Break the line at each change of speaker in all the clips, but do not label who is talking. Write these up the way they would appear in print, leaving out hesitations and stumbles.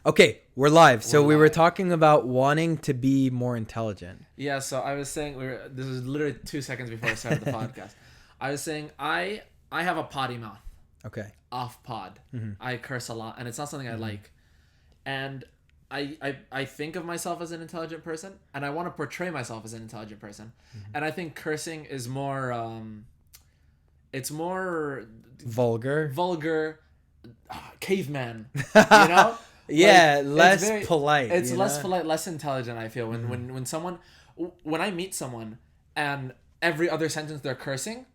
Okay, we're live. So we were
live.
talking about wanting to be more intelligent.
Yeah, so I was saying this is literally 2 seconds before I started the podcast. I was saying I have a potty mouth
Okay.
off pod. I curse a lot, and it's not something I like. And I think of myself as an intelligent person, and I want to portray myself as an intelligent person. And I think cursing is more it's more
Vulgar.
caveman, you know?
Yeah,
Like,
less polite.
It's
you
less
know?
polite, less intelligent. I feel when I meet someone and every other sentence they're cursing,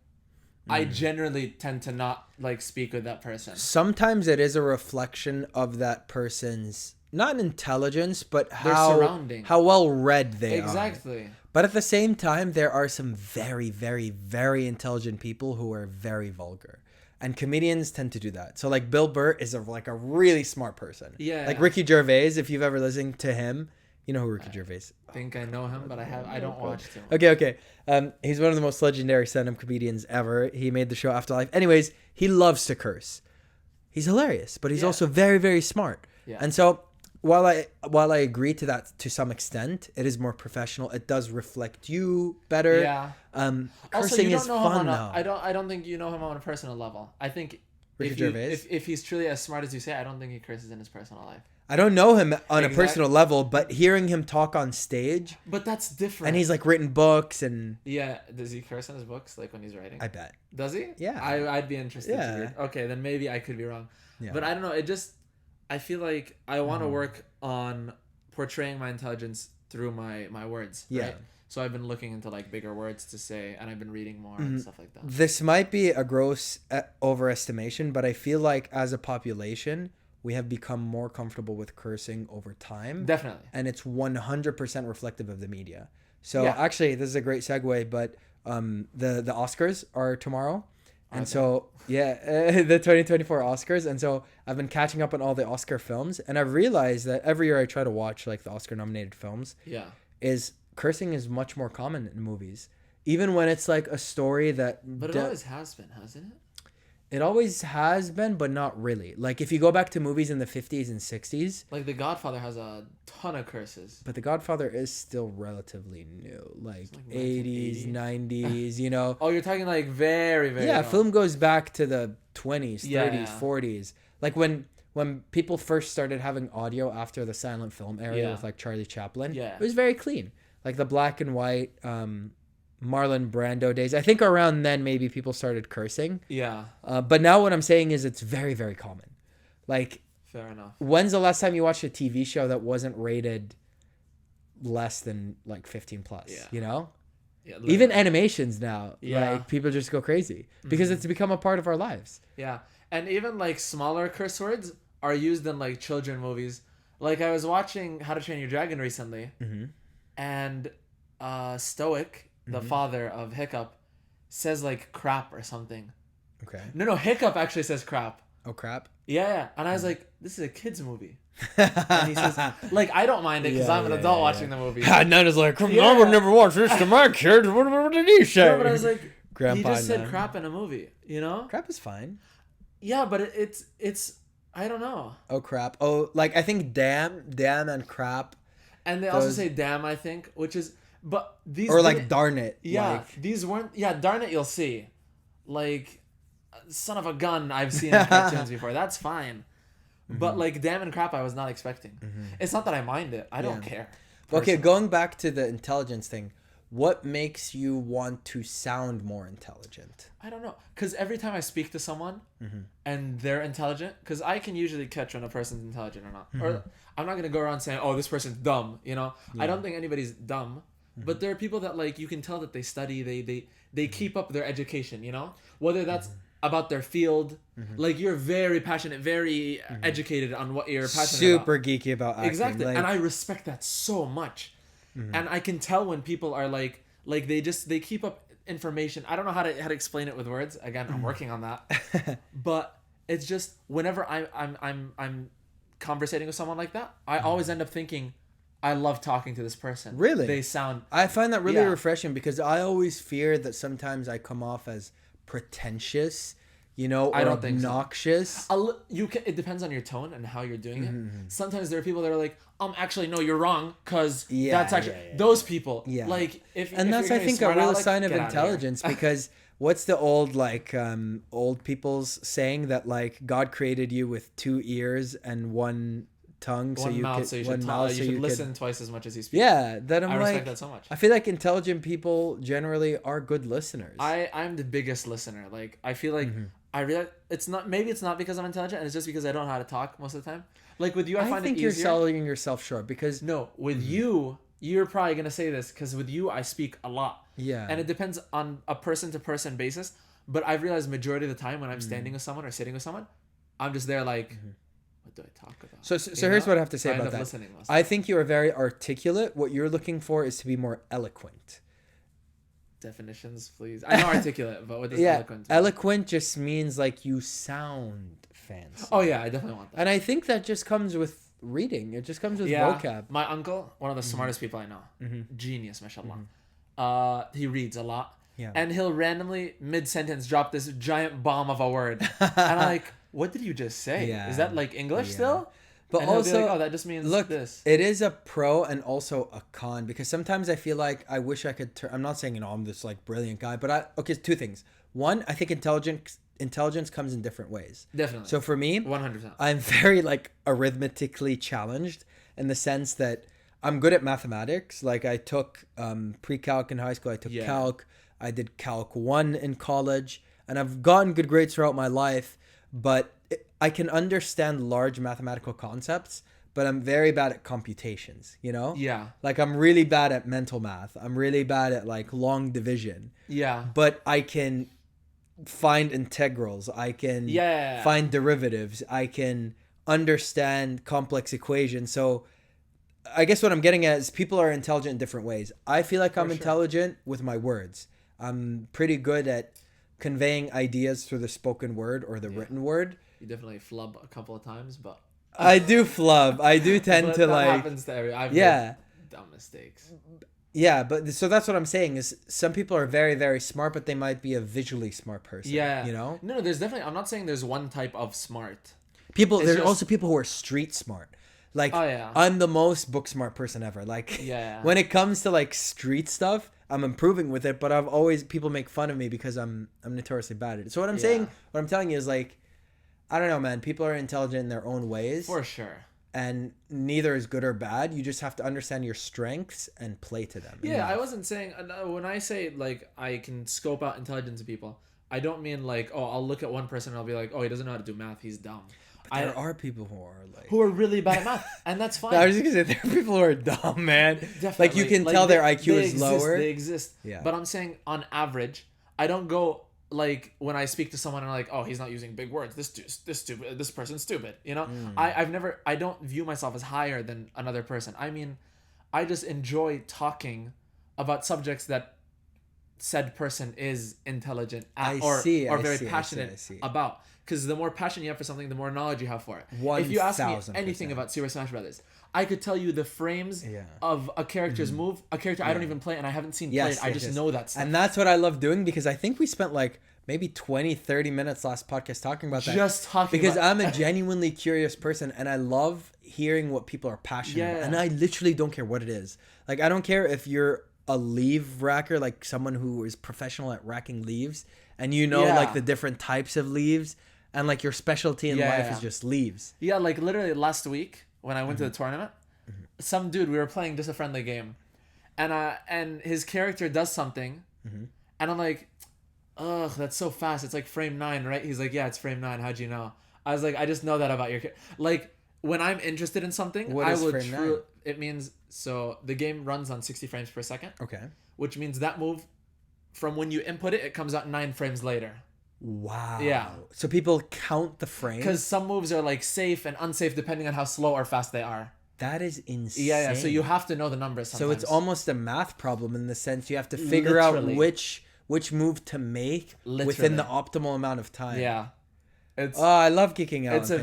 I generally tend to not like speak with that person.
Sometimes it is a reflection of that person's not intelligence, but
Their surrounding.
how well read they are.
Exactly.
But at the same time, there are some very, very, very intelligent people who are very vulgar. And comedians tend to do that. So like Bill Burr is a really smart person.
Yeah.
Like Ricky Gervais, if you've ever listened to him, you know who Ricky Gervais is.
I think I know him, but I don't watch too much.
Okay. He's one of the most legendary stand-up comedians ever. He made the show Afterlife. Anyways, he loves to curse. He's hilarious, but he's also very, very smart.
Yeah.
And so while I agree to that to some extent, it is more professional. It does reflect you better.
Yeah.
Cursing
Also, you don't
is
know
fun
him
now.
I don't think you know him on a personal level. I think
Ricky Gervais?
if he's truly as smart as you say, I don't think he curses in his personal life.
I don't know him on a personal level, but hearing him talk on stage,
But that's different.
and he's like written books and
Yeah, does he curse in his books like when he's writing?
I bet.
Does he?
Yeah.
I'd be interested
Yeah.
to read. Okay, then maybe I could be wrong.
Yeah.
But I don't know. I feel like I want to work on portraying my intelligence through my words.
Yeah.
Right? So I've been looking into like bigger words to say, and I've been reading more and stuff like that.
This might be a gross overestimation, but I feel like as a population, we have become more comfortable with cursing over time.
Definitely.
And it's 100% reflective of the media. So
Yeah.
actually, this is a great segue, but the Oscars are tomorrow. And so, yeah, the 2024 Oscars. And so I've been catching up on all the Oscar films. And I've realized that every year I try to watch like the Oscar nominated films.
Yeah.
Is cursing is much more common in movies. Even when it's like a story that...
But it always has been, hasn't it?
It always has been, but not really. Like if you go back to movies in the 50s and 60s.
Like The Godfather has a ton of curses.
But The Godfather is still relatively new. Like 80s,
1980.
90s, you know.
Oh, you're talking like very, very
Yeah,
old.
film goes back to the 20s, 30s,
Yeah.
40s. Like when people first started having audio after the silent film era with like Charlie Chaplin.
Yeah.
It was very clean. Like the black and white Marlon Brando days. I think around then maybe people started cursing.
Yeah.
But now what I'm saying is it's very, very common. Like,
Fair enough.
when's the last time you watched a TV show that wasn't rated less than like 15 plus?
Yeah.
You know?
Yeah.
Even animations now,
Yeah.
like people just go crazy because it's become a part of our lives.
Yeah. And even like smaller curse words are used in like children movies. Like I was watching How to Train Your Dragon recently, and Stoic, the father of Hiccup, says like crap or something.
Okay.
No, Hiccup actually says crap.
Oh crap.
Yeah. And I was like, this is a kid's movie. And he says, like, I don't mind it because I'm an adult watching the movie.
None is like,
Yeah.
I would never watch this to my kids. What did he say?
No, but I was like,
Grandpa
he just said
Nan.
crap in a movie, you know?
Crap is fine.
Yeah, but it's I don't know.
Oh crap. Oh, like I think damn and crap.
And they also say damn, I think, which is, but these
Or like
didn't-
darn it.
Yeah,
Like,
these weren't. Yeah, darn it, you'll see. Like, son of a gun, I've seen in cartoons before. That's fine. But like, damn and crap, I was not expecting. It's not that I mind it. I don't care.
okay, going back to the intelligence thing. What makes you want to sound more intelligent?
I don't know, because every time I speak to someone and they're intelligent, because I can usually catch when a person's intelligent or not. Or I'm not gonna go around saying, "Oh, this person's dumb." You know, I don't think anybody's dumb. But there are people that like you can tell that they study, they keep up their education. You know, whether that's about their field, like you're very passionate, very educated on what you're passionate about.
Super geeky about acting.
Exactly,
Like,
and I respect that so much. And I can tell when people are like they keep up information. I don't know how to explain it with words. Again, I'm working on that. But it's just whenever I'm conversating with someone like that, I always end up thinking, I love talking to this person.
Really?
They sound.
I find that really
Yeah.
refreshing because I always fear that sometimes I come off as pretentious or
I don't think so.
obnoxious.
It depends on your tone and how you're doing it. Sometimes there are people that are like, actually no, you're wrong, because that's actually those people.
Yeah.
Like if
That's
you're
I think a real
Alex,
sign of
get outta here.
intelligence because what's the old old people's saying that like God created you with 2 ears and 1 tongue, so
One
you
mouth,
could
so you
one
should,
mouth,
you
so
should
you
listen
could,
twice as much as you speak.
yeah. That
I respect that so much.
I feel like intelligent people generally are good listeners.
I'm the biggest listener. Like I feel like I realize it's not because I'm intelligent, and it's just because I don't know how to talk most of the time. Like with you, I find
think
it
you're
easier.
selling yourself short because
No, with you, you're probably gonna say this because with you, I speak a lot.
yeah,
And it depends on a person to person basis. But I've realized majority of the time when I'm standing with someone or sitting with someone, I'm just there like, what do I talk about?
So here's what I have to say
I end
about
up
that.
listening most.
I think you are very articulate. What you're looking for is to be more eloquent.
Definitions, please. I know articulate, but what does eloquent mean?
Eloquent just means like you sound fancy.
Oh yeah, I definitely want that.
And I think that just comes with reading. It just comes with vocab.
My uncle, one of the smartest people I know, genius, mashallah. He reads a lot,
Yeah.
and he'll randomly mid-sentence drop this giant bomb of a word, and I'm like, "What did you just say?
Yeah.
Is that like English
Yeah.
still?"
But
And he'll be
also,
like, "Oh, that just means
look,
this."
it is a pro and also a con because sometimes I feel like I wish I could. I'm not saying I'm this like brilliant guy, but okay, 2 things. One, I think intelligence comes in different ways.
Definitely.
So for me,
100%.
I'm very like arithmetically challenged in the sense that I'm good at mathematics. Like I took pre-calc in high school. I took calc. I did calc 1 in college, and I've gotten good grades throughout my life. But I can understand large mathematical concepts, but I'm very bad at computations.
Yeah.
Like I'm really bad at mental math. I'm really bad at like long division.
Yeah.
But I can find integrals. I can find derivatives. I can understand complex equations. So I guess what I'm getting at is people are intelligent in different ways. I feel like I'm intelligent with my words. I'm pretty good at conveying ideas through the spoken word or the written word.
You definitely flub a couple of times, but
I do flub. I do tend
but
to
that
like
happens to I've made dumb mistakes.
Yeah, but so that's what I'm saying is some people are very, very smart, but they might be a visually smart person.
Yeah.
No,
there's definitely, I'm not saying there's one type of smart.
There's also people who are street smart. Like,
Oh,
I'm the most book smart person ever. Like, when it comes to like street stuff, I'm improving with it, but people make fun of me because I'm notoriously bad at it. So what I'm telling you is like, I don't know, man. People are intelligent in their own ways.
For sure.
And neither is good or bad. You just have to understand your strengths and play to them.
Yeah, I wasn't saying, when I say like I can scope out intelligence in people, I don't mean like, oh, I'll look at one person and I'll be like, oh, he doesn't know how to do math, he's dumb.
But there are people who are
really bad at math, and that's fine.
I was just gonna say there are people who are dumb, man.
Definitely.
Like you can tell their IQ is lower.
They exist. Yeah. But I'm saying on average, I don't go like when I speak to someone and I'm like, oh, he's not using big words. This person's stupid. I don't view myself as higher than another person. I mean, I just enjoy talking about subjects that said person is intelligent or very passionate about. Because the more passion you have for something, the more knowledge you have for it. If you ask me anything about Super Smash Brothers, I could tell you the frames of a character's move, a character I don't even play and I haven't seen played. I just know that stuff.
And that's what I love doing because I think we spent like maybe 20, 30 minutes last podcast talking about that.
Just talking
because I'm a genuinely curious person and I love hearing what people are passionate about. And I literally don't care what it is. Like, I don't care if you're a leaf racker, like someone who is professional at racking leaves and like the different types of leaves. And like your specialty in life is just leaves. Yeah,
like literally last week when I went to the tournament, some dude, we were playing just a friendly game, and his character does something, and I'm like, ugh, that's so fast. It's like frame 9, right? He's like, yeah, it's frame 9. How'd you know? I was like, I just know that about your character. Like when I'm interested in something, it means so the game runs on 60 frames per second.
Okay.
Which means that move, from when you input it, it comes out 9 frames later.
Wow.
Yeah.
So people count the frames?
Because some moves are like safe and unsafe depending on how slow or fast they are.
That is insane.
Yeah. So you have to know the numbers sometimes.
So it's almost a math problem in the sense you have to figure out which move to make within the optimal amount of time.
Yeah.
I love geeking out.
So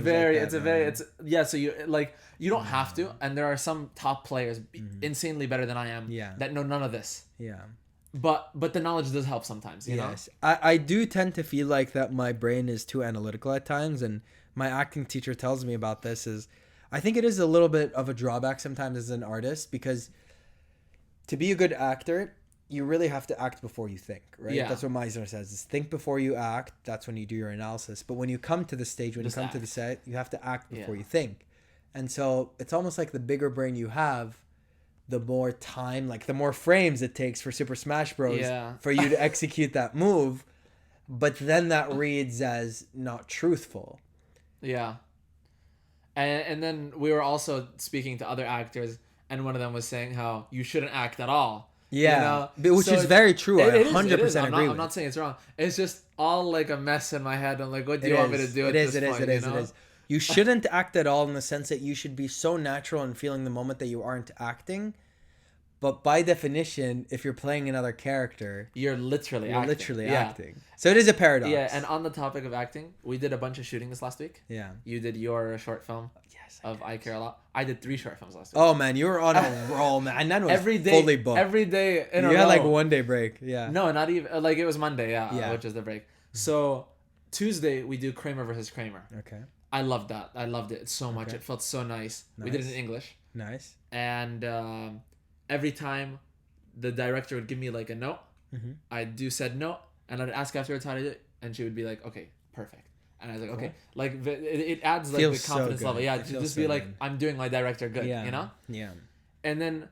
you don't have to, and there are some top players insanely better than I am that know none of this.
Yeah.
But the knowledge does help sometimes, you know?
I do tend to feel like that my brain is too analytical at times, and my acting teacher tells me about this. Is I think it is a little bit of a drawback sometimes as an artist, because to be a good actor, you really have to act before you think, right?
Yeah.
That's what Meisner says, is think before you act. That's when you do your analysis. But when you come to the stage, when
Just
you come to
act.
the set, you have to act before
Yeah.
you think. And so it's almost like the bigger brain you have, the more time, like the more frames it takes for Super Smash Bros.
Yeah.
For you to execute that move. But then that reads as not truthful.
Yeah. And then we were also speaking to other actors, and one of them was saying how you shouldn't act at all.
Yeah,
You know?
which
So
is very true.
It
I
is,
100% agree
I'm
with.
not saying it's wrong. It's just all like a mess in my head. I'm like, what do you want me to do at this point?
It is. You shouldn't act at all, in the sense that you should be so natural in feeling the moment that you aren't acting. But by definition, if you're playing another character,
You're literally
acting. So it is a paradox.
Yeah, and on the topic of acting, we did a bunch of shooting this last week.
Yeah.
You did your short film
Yes.
of I Care a Lot. I did 3 short films last week.
Oh man, you were on a roll, man. And that was
Every day,
fully booked.
every day in a row.
You had like 1 day break. Yeah.
No, not even. Like it was Monday,
Yeah.
which is the break. So Tuesday we do Kramer versus Kramer.
Okay.
I loved that. I loved it so much.
Okay.
It felt so nice. We did it in English,
Nice.
and every time the director would give me like a note,
Mhm.
I'd do said note, and I'd ask afterwards how to do it, and she would be like, "Okay, perfect." And I was like, "Okay," like it adds like
Feels
the
so
confidence
good.
level. Yeah,
It
to
feels
just
so
be like,
good.
I'm doing my director good,
Yeah.
you know.
Yeah.
And then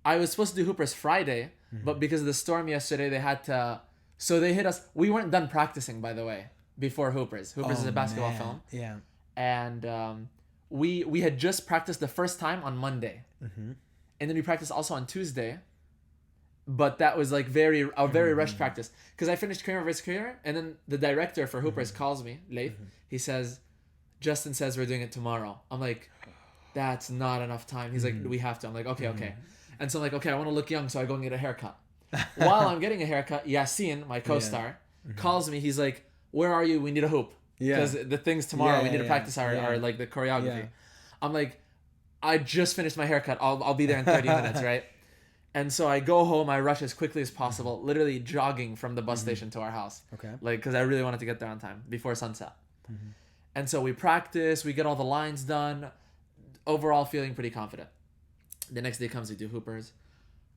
I was supposed to do Hoopers Friday,
Mm-hmm.
but because of the storm yesterday, they had to. So they hit us. We weren't done practicing, by the way, before Hoopers. Hoopers is a basketball
man.
film,
Yeah.
and we had just practiced the first time on Monday,
Mm-hmm.
and then we practiced also on Tuesday. But that was like very rushed practice, because I finished Kramer vs. Kramer, and then the director for Hoopers calls me, Leif. He says, "Justin says we're doing it tomorrow." I'm like, "That's not enough time." He's like, "We have to." I'm like, "Okay." And so I'm like, "Okay, I want to look young, so I go and get a haircut." While I'm getting a haircut, Yassine, my co-star, calls me. He's like, "Where are you? We need a hoop."
Yeah.
Because the things tomorrow,
Yeah,
we need to
yeah,
practice our
yeah.
like the choreography.
Yeah.
I'm like, I just finished my haircut. I'll be there in 30 minutes, right? And so I go home. I rush as quickly as possible, literally jogging from the bus station to our house.
Okay.
Like, because I really wanted to get there on time before sunset. And so we practice. We get all the lines done. Overall, feeling pretty confident. The next day comes, we do Hoopers.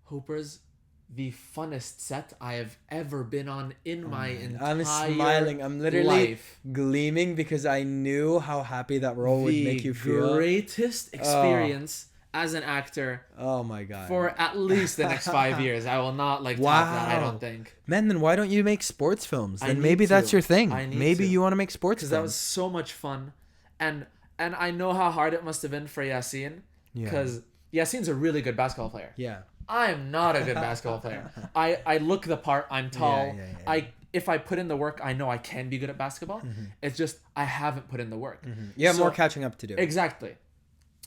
Hoopers, the funnest set I have ever been on in my entire
I'm smiling. I'm literally
life.
gleaming because I knew how happy that role would make you feel.
Greatest experience as an actor
Oh my god.
for at least the next 5 years. I will not top that, I don't think.
Man, then why don't you make sports films?
I
Then
need
maybe that's
to.
your thing.
I need
Maybe
to.
you want to make sports
Because
films.
that was so much fun. And I know how hard it must have been for Yassine. Because Yassine's a really good basketball player.
Yeah.
I'm not a good basketball player. I look the part. I'm tall.
Yeah.
If I put in the work, I know I can be good at basketball. It's just I haven't put in the work.
You have
So-
more catching up to do.
Exactly.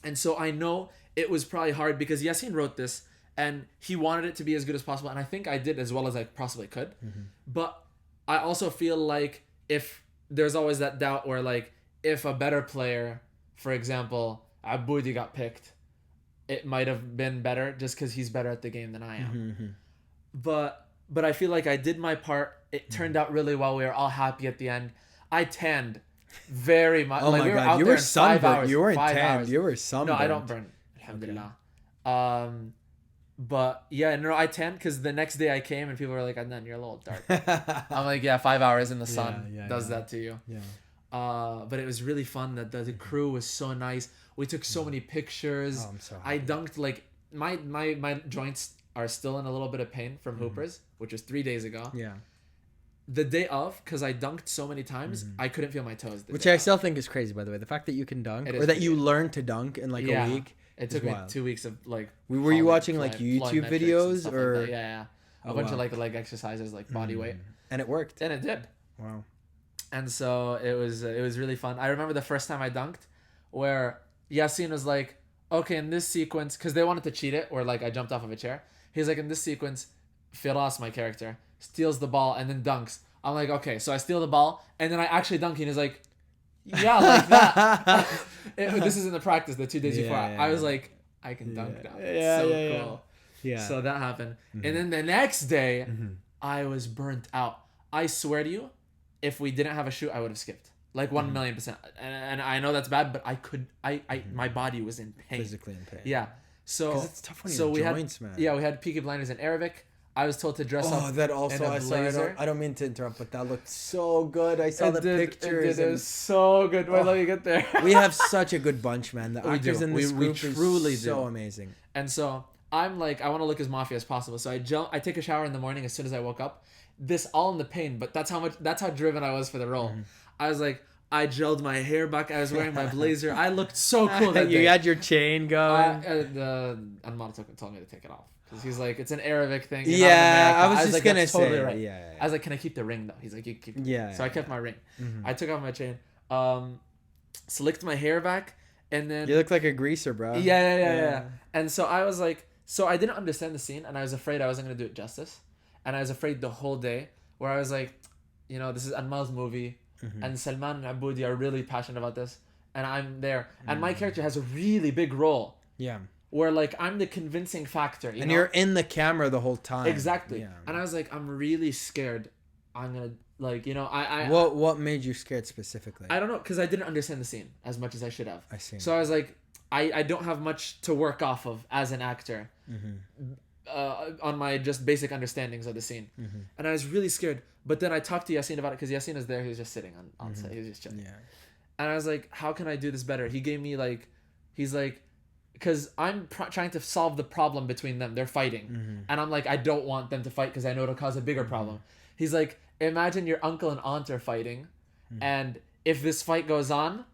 And so I know it was probably hard because Yassine wrote this and he wanted it to be as good as possible. And I think I did as well as I possibly could. But I also feel like if there's always that doubt where like if a better player, for example, Aboudi got picked, it might have been better just because he's better at the game than I am. But I feel like I did my part. It turned out really well. We were all happy at the end. I tanned very much.
Oh
like,
my
we were
god,
out
you
there
were
in 5
sunburned.
hours,
You weren't
5
tanned.
hours.
You were sunburned.
No, I don't burn. Alhamdulillah. But yeah, no, I tanned because the next day I came and people were like, Adnan, you're a little dark. I'm like, yeah, 5 hours in the sun does that to you.
Yeah.
But it was really fun. That the crew was so nice. We took so many pictures.
Oh, I'm so
I
happy.
dunked like my joints are still in a little bit of pain from Hoopers, which was 3 days ago.
Yeah.
The day of, because I dunked so many times, I couldn't feel my toes.
Which I still think is crazy, by the way. The fact that you can dunk,
It
or
is
that you
crazy.
learned to dunk in like a week.
It
is
took me
wild.
2 weeks of like.
Were you watching like
plyometrics
YouTube
and
videos
stuff
or?
like that. Yeah. A
Oh,
bunch
wow.
of like leg exercises, like body weight,
And it worked.
and it did.
Wow.
And so it was really fun. I remember the first time I dunked, where Yassine was like, "Okay, in this sequence," because they wanted to cheat it, where like I jumped off of a chair. He's like, "In this sequence, Firas, my character, steals the ball and then dunks." I'm like, "Okay," so I steal the ball and then I actually dunk. And he's like, "Yeah, like that." This is in the practice the 2 days before. I was like, "I can dunk now." It's so cool.
Yeah.
So that happened. And then the next day, I was burnt out. I swear to you, if we didn't have a shoot, I would have skipped. Like 1,000,000%. And I know that's bad, but my body was in pain.
Physically in pain.
Yeah. So
it's tough on your joints, man.
Yeah, we had Peaky Blinders in Arabic. I was told to dress up.
Oh, that also
in a blazer.
I don't mean to interrupt, but that looked so good. I saw the pictures.
It was so good. Wait, let me get there.
We have such a good bunch, man. The actors in this
we
group
truly
is so amazing.
And so I'm like, I want to look as mafia as possible. So I take a shower in the morning as soon as I woke up. This all in the pain, but that's how driven I was for the role. I was like, I gelled my hair back. I was wearing my blazer. I looked so cool that day.
You had your chain going.
Anmar told me to take it off. Because he's like, it's an Arabic thing.
Yeah, I was just
like,
going to say.
Totally right.
Yeah.
I was like, can I keep the ring though? He's like, you keep it.
Yeah.
So I kept my ring. I took off my chain. Slicked my hair back. And then...
You look like a greaser, bro.
Yeah. And so I was like... So I didn't understand the scene. And I was afraid I wasn't going to do it justice. And I was afraid the whole day. Where I was like, you know, this is Anmal's movie. And Salman and Aboudi are really passionate about this. And I'm there. And my character has a really big role.
Yeah.
Where, like, I'm the convincing factor.
And you're in the camera the whole time.
Exactly.
Yeah.
And I was like, I'm really scared. I'm going to, like, you know,
What made you scared specifically?
I don't know, because I didn't understand the scene as much as I should have.
I see.
So I was like, I don't have much to work off of as an actor. On my just basic understandings of the scene. And I was really scared. But then I talked to Yassine about it, because Yassine is there. He was just sitting on set. He was just chilling.
Yeah.
And I was like, how can I do this better? He gave me like, he's like, because I'm trying to solve the problem between them. They're fighting. And I'm like, I don't want them to fight because I know it'll cause a bigger problem. He's like, imagine your uncle and aunt are fighting. And if this fight goes on,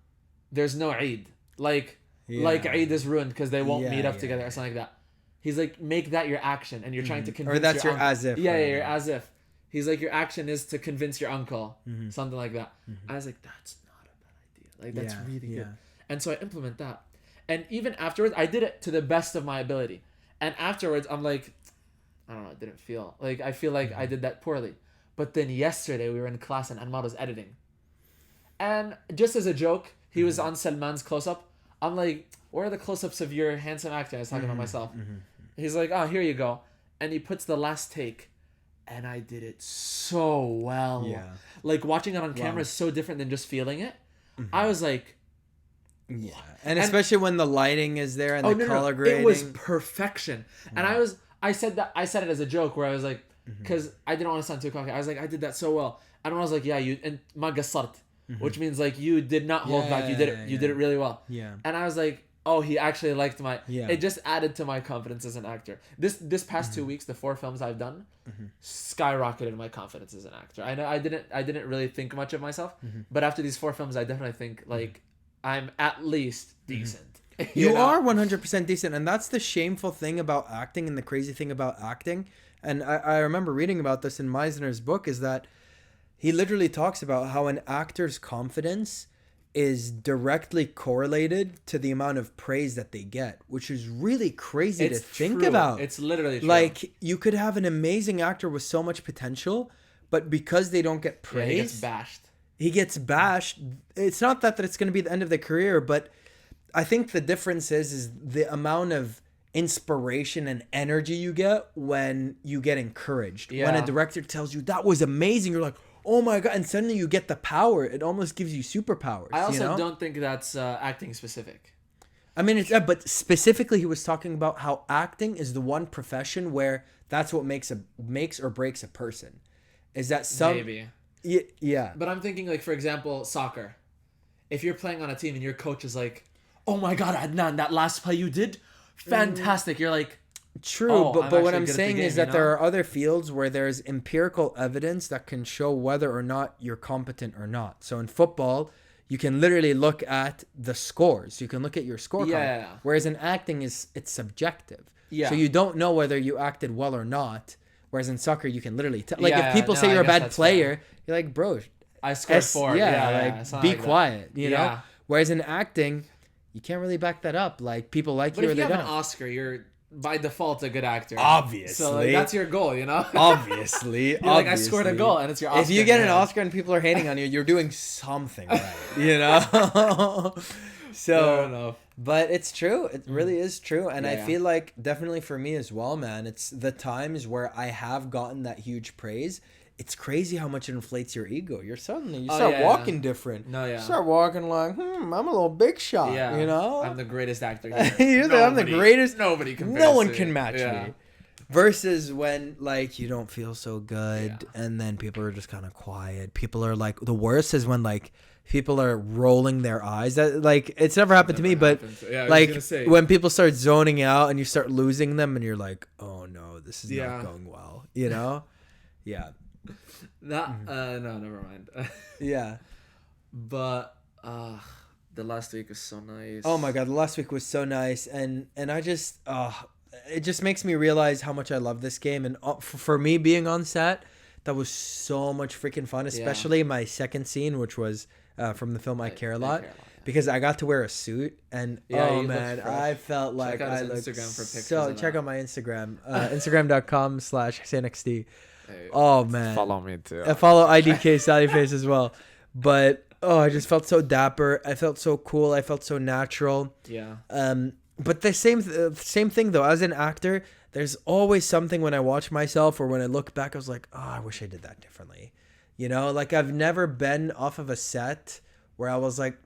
there's no Eid. Like Eid is ruined because they won't meet up together or something like that. He's like, make that your action. And you're trying to convince
or that's your as if.
Yeah, your as if. He's like, your action is to convince your uncle. Something like that. I was like, that's not a bad idea. Like, that's really good. And so I implement that. And even afterwards, I did it to the best of my ability. And afterwards, I'm like, I don't know, it didn't feel... Like, I feel like I did that poorly. But then yesterday, we were in class and Anmar was editing. And just as a joke, he was on Salman's close-up. I'm like, where are the close-ups of your handsome actor? I was talking about myself. He's like, oh, here you go. And he puts the last take. And I did it so well. Yeah. Like, watching it on camera is so different than just feeling it. I was like...
Yeah. And especially when the lighting is there and the color grading.
It was perfection. And I said it as a joke where I was like, because I didn't want to sound too cocky. I was like, I did that so well. And I was like, yeah, you, and ma gassart, which means like you did not hold back. You did it really well. Yeah. And I was like, oh, he actually liked my, it just added to my confidence as an actor. This past 2 weeks, the 4 films I've done, skyrocketed my confidence as an actor. I know I didn't really think much of myself, but after these 4 films, I definitely think like, I'm at least decent.
You are 100% decent. And that's the shameful thing about acting and the crazy thing about acting. And I remember reading about this in Meisner's book is that he literally talks about how an actor's confidence is directly correlated to the amount of praise that they get, which is really crazy to think about.
It's literally true.
Like, you could have an amazing actor with so much potential, but because they don't get praise...
he gets bashed.
He gets bashed. It's not that it's going to be the end of the career, but I think the difference is the amount of inspiration and energy you get when you get encouraged. Yeah. When a director tells you that was amazing, you're like, oh my God. And suddenly you get the power. It almost gives you superpowers.
I also don't think that's acting specific.
I mean, but specifically he was talking about how acting is the one profession where that's what makes or breaks a person. Is that
Maybe.
Yeah.
But I'm thinking, like, for example, soccer. If you're playing on a team and your coach is like, oh my God, Adnan, that last play you did, fantastic. You're like,
true, but what I'm saying is that there are other fields where there's empirical evidence that can show whether or not you're competent or not. So in football, you can literally look at the scores. You can look at your scorecard. Yeah. Whereas in acting, it's subjective. Yeah. So you don't know whether you acted well or not. Whereas in soccer, you can literally tell. Like, if people say you're a bad player, you're like, bro,
I scored 4.
Be quiet, you know? Whereas in acting, you can't really back that up. Like, people like you or they don't. But if you have
an Oscar, you're by default a good actor.
Obviously.
So like, that's your goal, you know?
Obviously.
You're like, I scored a goal, and it's your Oscar.
If you get an Oscar and people are hating on you, you're doing something right, you know?
Fair enough.
But it's true. It really is true. And I
Yeah.
feel like definitely for me as well, man, it's the times where I have gotten that huge praise. It's crazy how much it inflates your ego. You start walking different.
No, yeah.
You start walking like, I'm a little big shot,
Yeah.
you know?
I'm the greatest actor here.
I'm the greatest.
Nobody compares
No one
to
can
me.
match
Yeah.
me. Versus when like you don't feel so good
Yeah.
and then people are just kind of quiet. People are like, the worst is when like people are rolling their eyes. That like it's never happened to me, but
Yeah, I was
like
gonna say.
when people start zoning out and you start losing them and you're like, oh no, this is
Yeah.
not going well, you know? Yeah.
No, never mind.
Yeah.
But the last week was so nice.
Oh my god, the last week was so nice, and I just it just makes me realize how much I love this game, and for me being on set, that was so much freaking fun, especially my second scene, which was from the film I Care a Lot. Because I got to wear a suit, and oh man, I felt like I looked so. Check out my Instagram, Instagram.com/HusseinXD.
Hey,
Oh man,
follow me too.
I follow IDK Sallyface as well, but I just felt so dapper. I felt so cool. I felt so natural.
Yeah.
But the same thing though. As an actor, there's always something when I watch myself or when I look back, I was like, oh, I wish I did that differently. You know, like I've never been off of a set where I was like,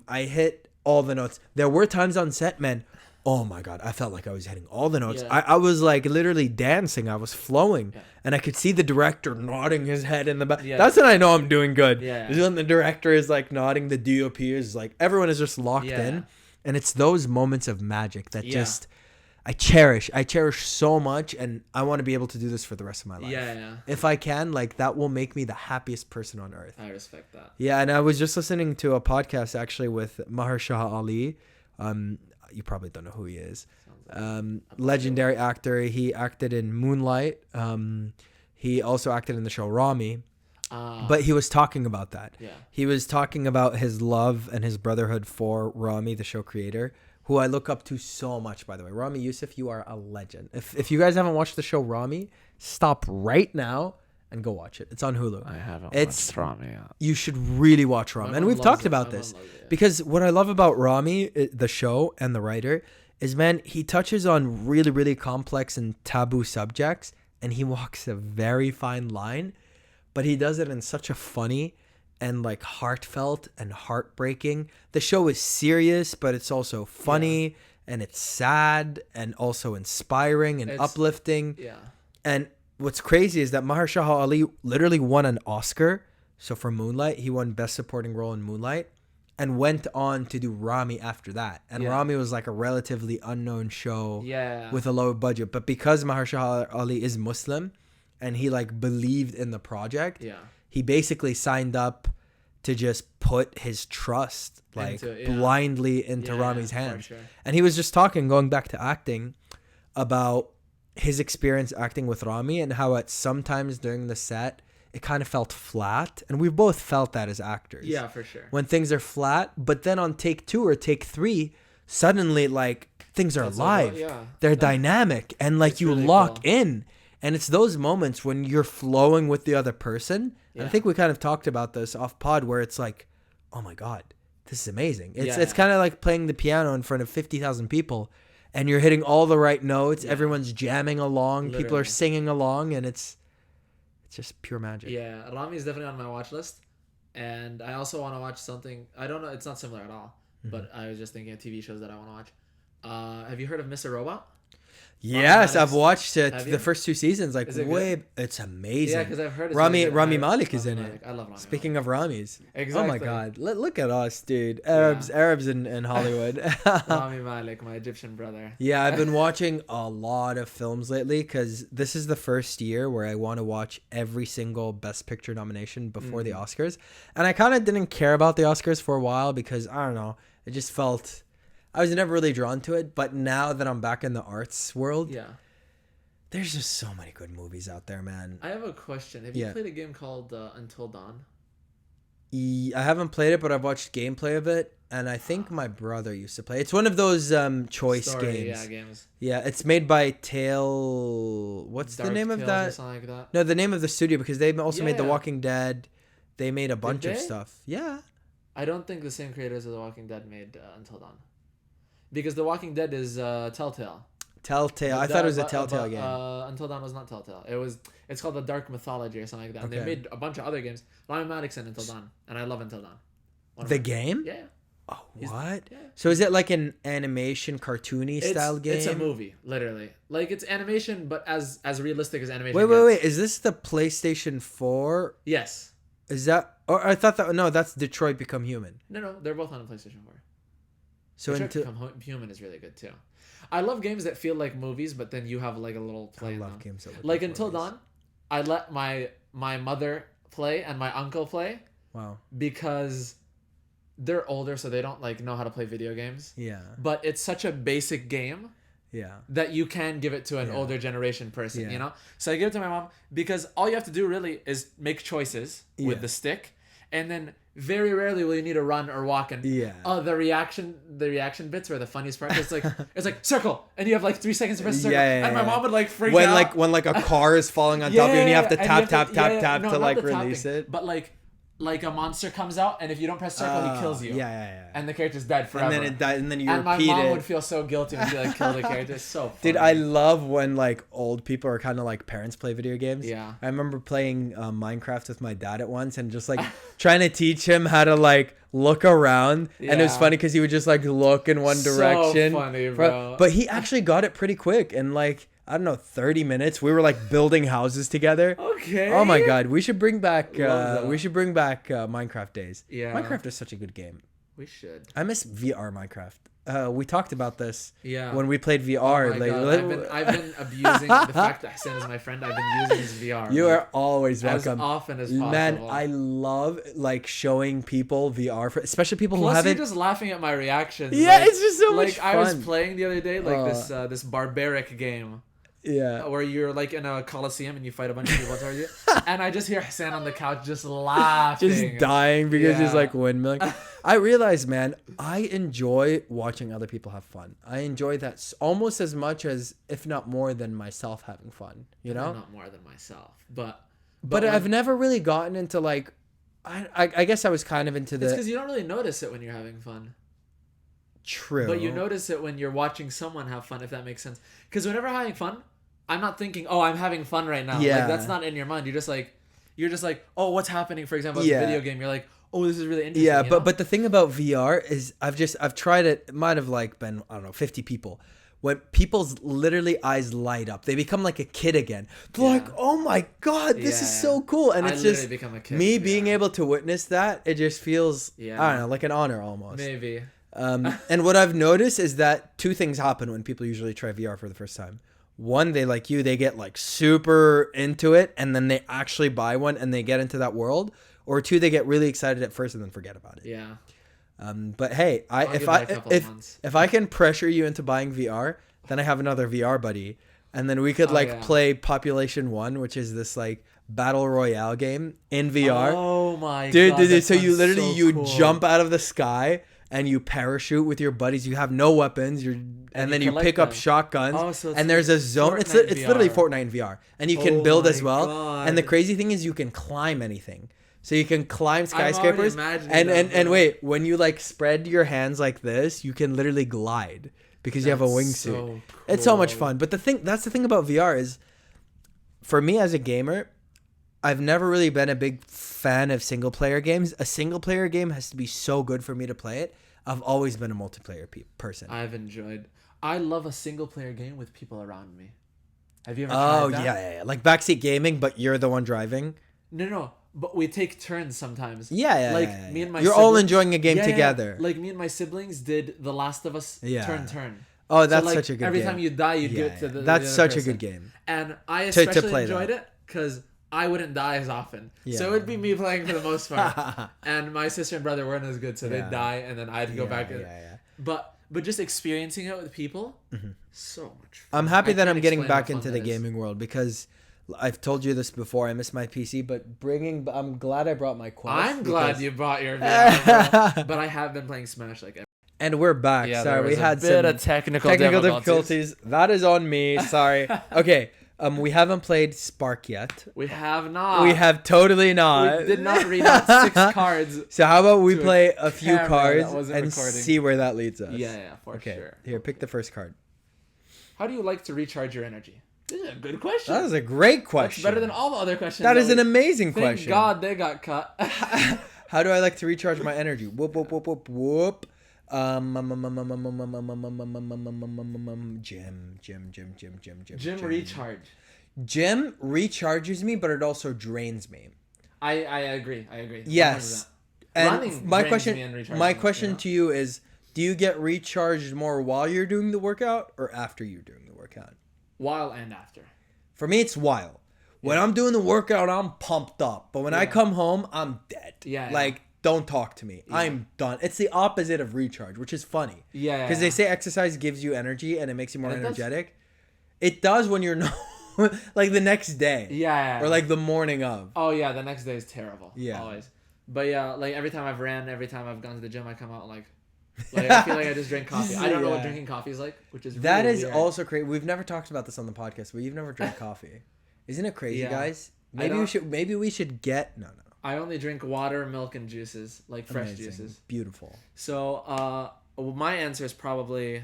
I hit all the notes. There were times on set, man. Oh my God, I felt like I was hitting all the notes.
Yeah.
I was like literally dancing. I was flowing. Yeah. And I could see the director nodding his head in the back. Yeah. That's when I know I'm doing good.
Yeah.
Is when the director is like nodding, the DOP is like, everyone is just locked in. And it's those moments of magic that just I cherish so much, and I want to be able to do this for the rest of my life.
Yeah.
If I can, like that will make me the happiest person on earth.
I respect that. Yeah,
and I was just listening to a podcast actually with Mahershala Ali. You probably don't know who he is. Legendary actor. He acted in Moonlight. He also acted in the show Rami. But he was talking about that. Yeah. He was talking about his love and his brotherhood for Rami, the show creator, who I look up to so much, by the way. Rami Youssef, you are a legend. If you guys haven't watched the show Rami, stop right now and go watch it. It's on Hulu.
I haven't watched Rami yet.
You should really watch Rami. And we've talked about this. Because what I love about Rami, the show and the writer, is, man, he touches on really, really complex and taboo subjects, and he walks a very fine line. But he does it in such a funny and like heartfelt and heartbreaking. The show is serious, but it's also funny and it's sad and also inspiring and uplifting. Yeah. And what's crazy is that Mahershala Ali literally won an Oscar. So for Moonlight, he won Best Supporting Role in Moonlight and went on to do Rami after that. And Rami was like a relatively unknown show with a low budget. But because Mahershala Ali is Muslim, and he like believed in the project. Yeah. He basically signed up to just put his trust like blindly into Rami's hands. Sure. And he was just going back to acting, about his experience acting with Rami and how at sometimes during the set it kind of felt flat. And we've both felt that as actors.
Yeah, for sure.
When things are flat, but then on take 2 or take 3, suddenly like things are alive. They're dynamic and like you really lock in. And it's those moments when you're flowing with the other person. And I think we kind of talked about this off pod where it's like, oh my God, this is amazing. It's kind of like playing the piano in front of 50,000 people and you're hitting all the right notes. Yeah. Everyone's jamming along. Literally. People are singing along and it's just pure magic.
Yeah, Rami is definitely on my watch list. And I also want to watch something. I don't know. It's not similar at all. Mm-hmm. But I was just thinking of TV shows that I want to watch. Have you heard of Mr. Robot?
Yes, I've watched it. The first 2 seasons, like it's amazing.
Yeah, because I've heard
Rami Malek is in it.
I love Rami.
Speaking of Ramis,
exactly.
Oh my God, look at us, dude. Arabs in Hollywood.
Rami Malek, my Egyptian brother.
Yeah, I've been watching a lot of films lately because this is the first year where I want to watch every single Best Picture nomination before the Oscars, and I kind of didn't care about the Oscars for a while because I don't know, it just felt. I was never really drawn to it, but now that I'm back in the arts world, there's just so many good movies out there, man.
I have a question. Have you played a game called Until Dawn?
I haven't played it, but I've watched gameplay of it, and I think my brother used to play. It's one of those choice games.
Yeah, games.
Yeah, it's made by Tale. What's the name of that?
Or something like that?
No, the name of the studio, because they also made The Walking Dead. They made a bunch of stuff. Yeah.
I don't think the same creators of The Walking Dead made Until Dawn, because The Walking Dead is Telltale.
Telltale. I thought it was a Telltale game.
Until Dawn was not Telltale. It's called The Dark Mythology or something like that.
Okay.
And they made a bunch of other games. Rami Malek's in Until Dawn, and I love Until Dawn.
The game?
Yeah.
Oh, what?
Yeah.
So is it like an animation, cartoony style game?
It's a movie, literally. Like it's animation, but as realistic as animation.
Wait. Is this the PlayStation 4?
Yes.
Is that? Or I thought that. No, that's Detroit Become Human.
No, they're both on the PlayStation 4.
So
Detroit Become Human is really good too. I love games that feel like movies, but then you have like a little play.
I
in
love
them.
games that look
like
like
Until
movies.
Dawn, I let my mother play and my uncle play
Wow.
because they're older, so they don't like know how to play video games.
Yeah.
But it's such a basic game
Yeah.
that you can give it to an
Yeah.
older generation person,
Yeah.
you know? So I give it to my mom because all you have to do really is make choices with
Yeah.
the stick, and then very rarely will you need to run or walk. And
Yeah.
the reaction bits were the funniest part. It's like circle, and you have like 3 seconds to press circle.
Yeah,
and my
yeah.
mom would like freak
When
out.
like a car is falling on top of you and you have to
and
tap
you
tap
have
tap
No,
to
not
like
the
release
tapping,
it.
but like a monster comes out, and if you don't press circle, he kills you.
Yeah.
And the character's dead forever.
And then it died, and then you
and my
repeat
mom
it.
would feel so guilty when she like killed the character. It's so funny.
Dude, I love when like old people or kind of like parents play video games.
Yeah.
I remember playing Minecraft with my dad at once and just like trying to teach him how to like look around. And it was
Yeah.
funny because he would just like look in one direction.
So funny, bro.
But he actually got it pretty quick. And like, I don't know, 30 minutes. We were like building houses together.
Okay.
Oh my God. We should bring back
Love that.
Minecraft days.
Yeah.
Minecraft is such a good game.
We should.
I miss VR Minecraft. We talked about this
Yeah.
when we played VR.
Oh my God. I've been abusing the fact that Hassan is my friend. I've been using his VR.
You
like,
are always
as
welcome.
often as possible.
Man, I love like showing people VR, especially people who
Plus,
haven't.
you're just laughing at my reactions.
Yeah,
like,
it's just so much
like I was
fun.
playing the other day, like this barbaric game.
Yeah.
Where you're like in a coliseum and you fight a bunch of people towards you, and I just hear Hassan on the couch just laughing,
Just dying because he's
Yeah.
like windmilling. I realize, man, I enjoy watching other people have fun. I enjoy that almost as much as, if not more than myself having fun, you know?
Not more than myself, but
I've never really gotten into like, I guess I was kind of into
it's
the
because you don't really notice it when you're having fun.
true.
But you notice it when you're watching someone have fun, if that makes sense. Because whenever I'm having fun, I'm not thinking, oh, I'm having fun right now.
Yeah.
Like, that's not in your mind. You're just like, oh, what's happening? For example, it's
Yeah.
a video game. You're like, oh, this is really interesting.
Yeah,
you know?
but the thing about VR is I've tried it. It might have like been, I don't know, 50 people. When people's literally eyes light up, they become like a kid again. They're like, oh my God, this is so cool. And
I
it's
literally
just
become a kid,
me
yeah.
being able to witness that. It just feels, I
Yeah.
don't know, like an honor almost.
Maybe.
And what I've noticed is that 2 things happen when people usually try VR for the first time. One, they like you, they get like super into it and then they actually buy one and they get into that world. Or 2, they get really excited at first and then forget about it.
Yeah.
But hey,
I'll give that a couple of months.
if I can pressure you into buying VR, then I have another VR buddy, and then we could play Population 1, which is this like battle royale game in VR.
Oh my
dude,
God.
So you literally
so cool.
jump out of the sky and you parachute with your buddies. You have no weapons. And then you
collect
pick up
them.
shotguns.
Oh, so it's
and there's a zone. It's literally
VR.
Fortnite in VR, and you can
Oh
build as
my
well.
God.
And the crazy thing is, you can climb anything. So you can climb skyscrapers.
imagining
And
that,
and
bro.
wait, when you like spread your hands like this, you can literally glide because you have a
That's
wingsuit.
so
It's so much
cool.
fun. But that's the thing about VR is, for me as a gamer, I've never really been a big fan of single player games. A single player game has to be so good for me to play it. I've always been a multiplayer person.
I love a single player game with people around me. Have you ever tried that?
Yeah. Like backseat gaming, but you're the one driving.
No. But we take turns sometimes.
Yeah.
Like me and my
You're all
siblings-
enjoying a game
Yeah.
together.
Like me and my siblings did The Last of Us turn.
Oh, that's
So, like,
such a good
every
game.
time you die, you give it to the
That's
the other
such a
person.
good game.
And I
To
especially
play
enjoyed
that.
it because I wouldn't die as often.
Yeah.
So it would be me playing for the most part. And my sister and brother weren't as good, so they'd die, and then I'd go back. But just experiencing it with people, so much fun.
I'm happy
I
that
can't
I'm getting
explain how
back
fun
into
that
the
is.
gaming world because I've told you this before. I miss my PC, but I'm glad I brought my Quest.
I'm glad you brought your VR, bro. But I have been playing Smash like every
And we're back.
Yeah,
Sorry,
there
we
was a
had
bit
some
of technical
difficulties. That is on me. Sorry. Okay. We haven't played Spark yet.
We have not.
We have totally not.
We did not read out 6 cards.
So how about we play a few cards and
recording.
see where that leads us?
Yeah, for sure.
Here, pick the first card.
How do you like to recharge your energy? This is a good question.
That is a great question.
That's better than all the other questions.
That is an amazing question.
Thank God they got cut.
How do I like to recharge my energy? Whoop, whoop, whoop, whoop, whoop. Gym
recharge.
Gym recharges me, but it also drains me.
I agree.
Yes. 100%. And
Running
my
drains me and recharges me,
question to you is, do you get recharged more while you're doing the workout or after you're doing the workout?
While and after.
For me, it's while. When I'm doing the workout, I'm pumped up. But when I come home, I'm dead. Like, don't talk to me. I'm done. It's the opposite of recharge, which is funny. Because they say exercise gives you energy and it makes you more energetic. It does when you're not, like the next day. Or like the morning of.
Oh, yeah. The next day is terrible.
Yeah.
Always. But yeah, like every time I've ran, every time I've gone to the gym, I come out like I feel like I just drank coffee. I don't know what drinking coffee is like, which is
that
really
is
weird.
Also crazy. We've never talked about this on the podcast, but you've never drank coffee. Isn't it crazy, guys? Maybe we should get no.
I only drink water, milk, and juices, like fresh juices.
Beautiful.
So, my answer is probably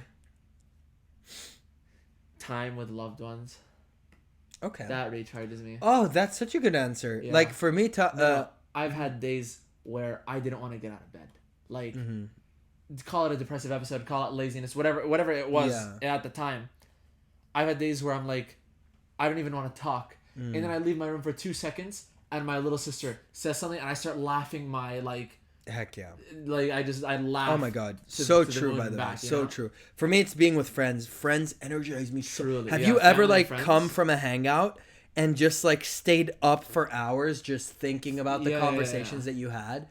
time with loved ones.
Okay.
That recharges me.
Oh, that's such a good answer. Yeah. Like for me,
I've had days where I didn't want to get out of bed. Like, call it a depressive episode, call it laziness, whatever it was at the time. I've had days where I'm like, I don't even want to talk. And then I leave my room for 2 seconds and my little sister says something and I start laughing my like...
Heck yeah.
Like, I laugh.
Oh my God. So true, by the way. So true. For me, it's being with friends. Friends energize me so...
Truly.
Have you ever like come from a hangout and just like stayed up for hours just thinking about the conversations that you had?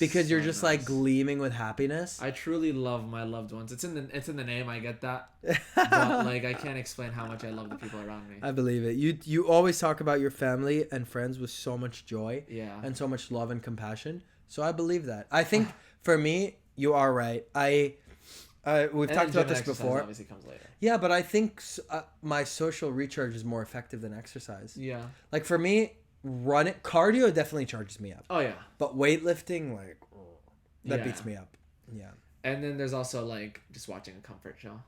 Because you're just like gleaming with happiness.
I truly love my loved ones. It's in the name. I get that, but like I can't explain how much I love the people around me.
I believe it. You always talk about your family and friends with so much joy, and so much love and compassion. So I believe that. I think for me, you are right. We've talked about this before.
Obviously comes later.
Yeah, but I think my social recharge is more effective than exercise.
Yeah.
Like for me. Cardio definitely charges me up.
Oh yeah.
But weightlifting, like, that beats me up. Yeah.
And then there's also like just watching a comfort show.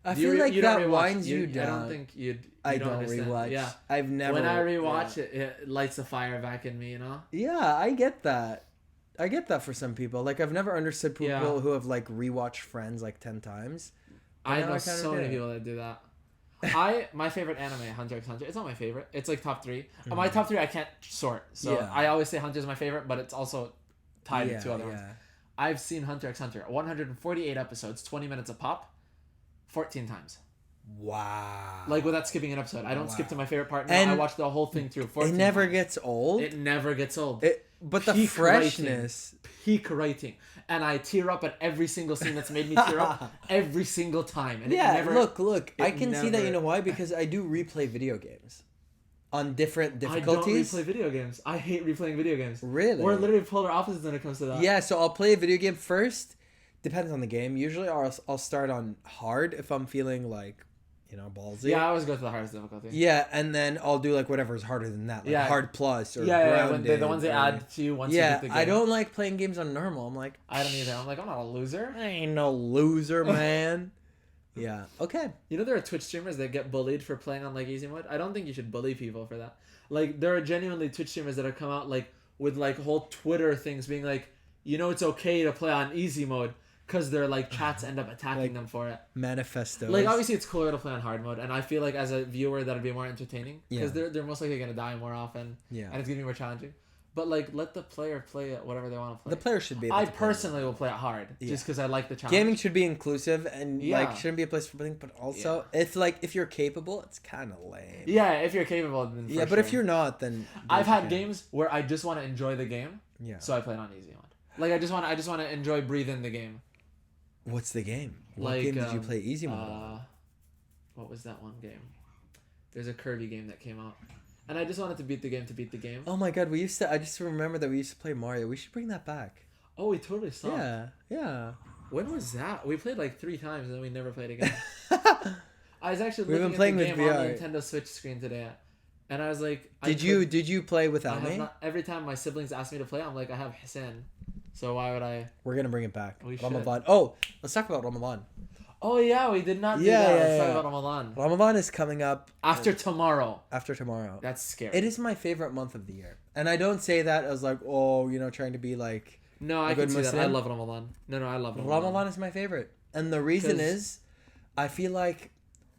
I feel like that winds you down.
I don't think you'd.
I don't rewatch.
Yeah.
I've never.
When I rewatch it lights the fire back in me. You know.
Yeah, I get that. I get that for some people. Like I've never understood people who have like rewatched Friends like 10 times.
I know so many people that do that. My favorite anime, Hunter x Hunter. It's not my favorite. It's like top 3. My top 3 I can't sort. So I always say Hunter's my favorite, but it's also tied to 2 other ones. I've seen Hunter x Hunter 148 episodes, 20 minutes a pop, 14 times.
Wow.
Like without skipping an episode. I don't skip to my favorite part. No, I watch the whole thing through 14
It never
times.
gets old.
It never gets old.
But the freshness.
Peak writing. And I tear up at every single scene that's made me tear up every single time. And
look. I can see that, you know why? Because I do replay video games on different difficulties.
I don't replay video games. I hate replaying video games.
Really?
We're literally polar opposites when it comes to that.
Yeah, so I'll play a video game first. Depends on the game. Usually I'll start on hard if I'm feeling like, ballsy.
Yeah, I always go to the hardest difficulty.
Yeah, and then I'll do like whatever is harder than that. Like hard plus or grounded.
When the ones they add to you once you beat the game.
I don't like playing games on normal. I'm like...
I don't either. I'm like, I'm not a loser.
I ain't no loser, man. Yeah. Okay.
There are Twitch streamers that get bullied for playing on like easy mode. I don't think you should bully people for that. Like there are genuinely Twitch streamers that have come out like with like whole Twitter things being like, it's okay to play on easy mode. Because their like chats end up attacking them for it.
Manifestos.
Like obviously it's cooler to play on hard mode, and I feel like as a viewer that'd be more entertaining because they're most likely gonna die more often. Yeah. And it's gonna be more challenging. But like let the player play it whatever they want to play.
The player should be.
I personally will play it hard just because I like the challenge.
Gaming should be inclusive and like shouldn't be a place for bullying, but also if you're capable, it's kind of lame.
Yeah, if you're capable, then
but if you're not, then
I've had games where I just want to enjoy the game.
Yeah.
So I play it on easy mode. Like I just want to enjoy breathe in the game.
What's the game? What game did you play easy mode?
What was that one game? There's a Kirby game that came out. And I just wanted to beat the game.
Oh my God, I just remember that we used to play Mario. We should bring that back.
Oh, we totally stopped.
Yeah.
When was that? We played like 3 times and then we never played again. I was actually
We've
looking
been
at the
playing
game
with
on the
VR.
Nintendo Switch screen today, and I was like,
Did you play without
I have
me?
not, every time my siblings ask me to play, I'm like, I have Hussain, so why would I?
We're gonna bring it back.
We should.
Ramadan. Oh, let's talk about Ramadan.
Oh yeah, we did not do
Yeah,
that.
yeah,
Let's
yeah.
talk about Ramadan.
Ramadan is coming up
After tomorrow.
after tomorrow.
That's scary.
It is my favorite month of the year, and I don't say that as like, oh, trying to be like.
No, I
good
can see that. I
Muslim.
love Ramadan. No, I love
Ramadan is my favorite, and the reason
'Cause-
is, I feel like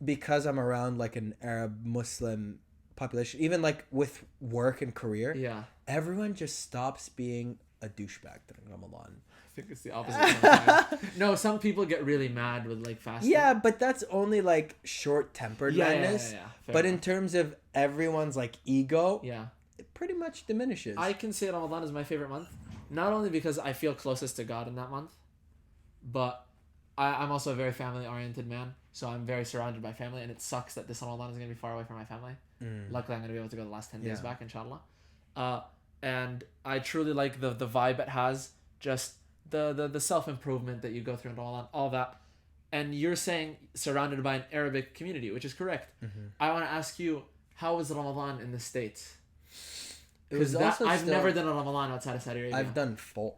because I'm around like an Arab Muslim population, even like with work and career,
Yeah.
everyone just stops being a douchebag during Ramadan.
I think it's the opposite. Sometimes. No, some people get really mad with like fasting.
Yeah, but that's only like short-tempered madness.
Fair
But in
enough.
terms of everyone's like ego,
Yeah.
it pretty much diminishes.
I can say Ramadan is my favorite month, not only because I feel closest to God in that month, but I'm also a very family-oriented man, so I'm very surrounded by family, and it sucks that this Ramadan is going to be far away from my family. Luckily, I'm going to be able to go the last 10 days back, inshallah. And I truly like the vibe it has, just the self-improvement that you go through in Ramadan, all that. And you're saying surrounded by an Arabic community, which is correct. I want to ask you, how was Ramadan in the States?
It was
Because
also
I've
still-
never done a Ramadan outside of Saudi Arabia.
I've done 4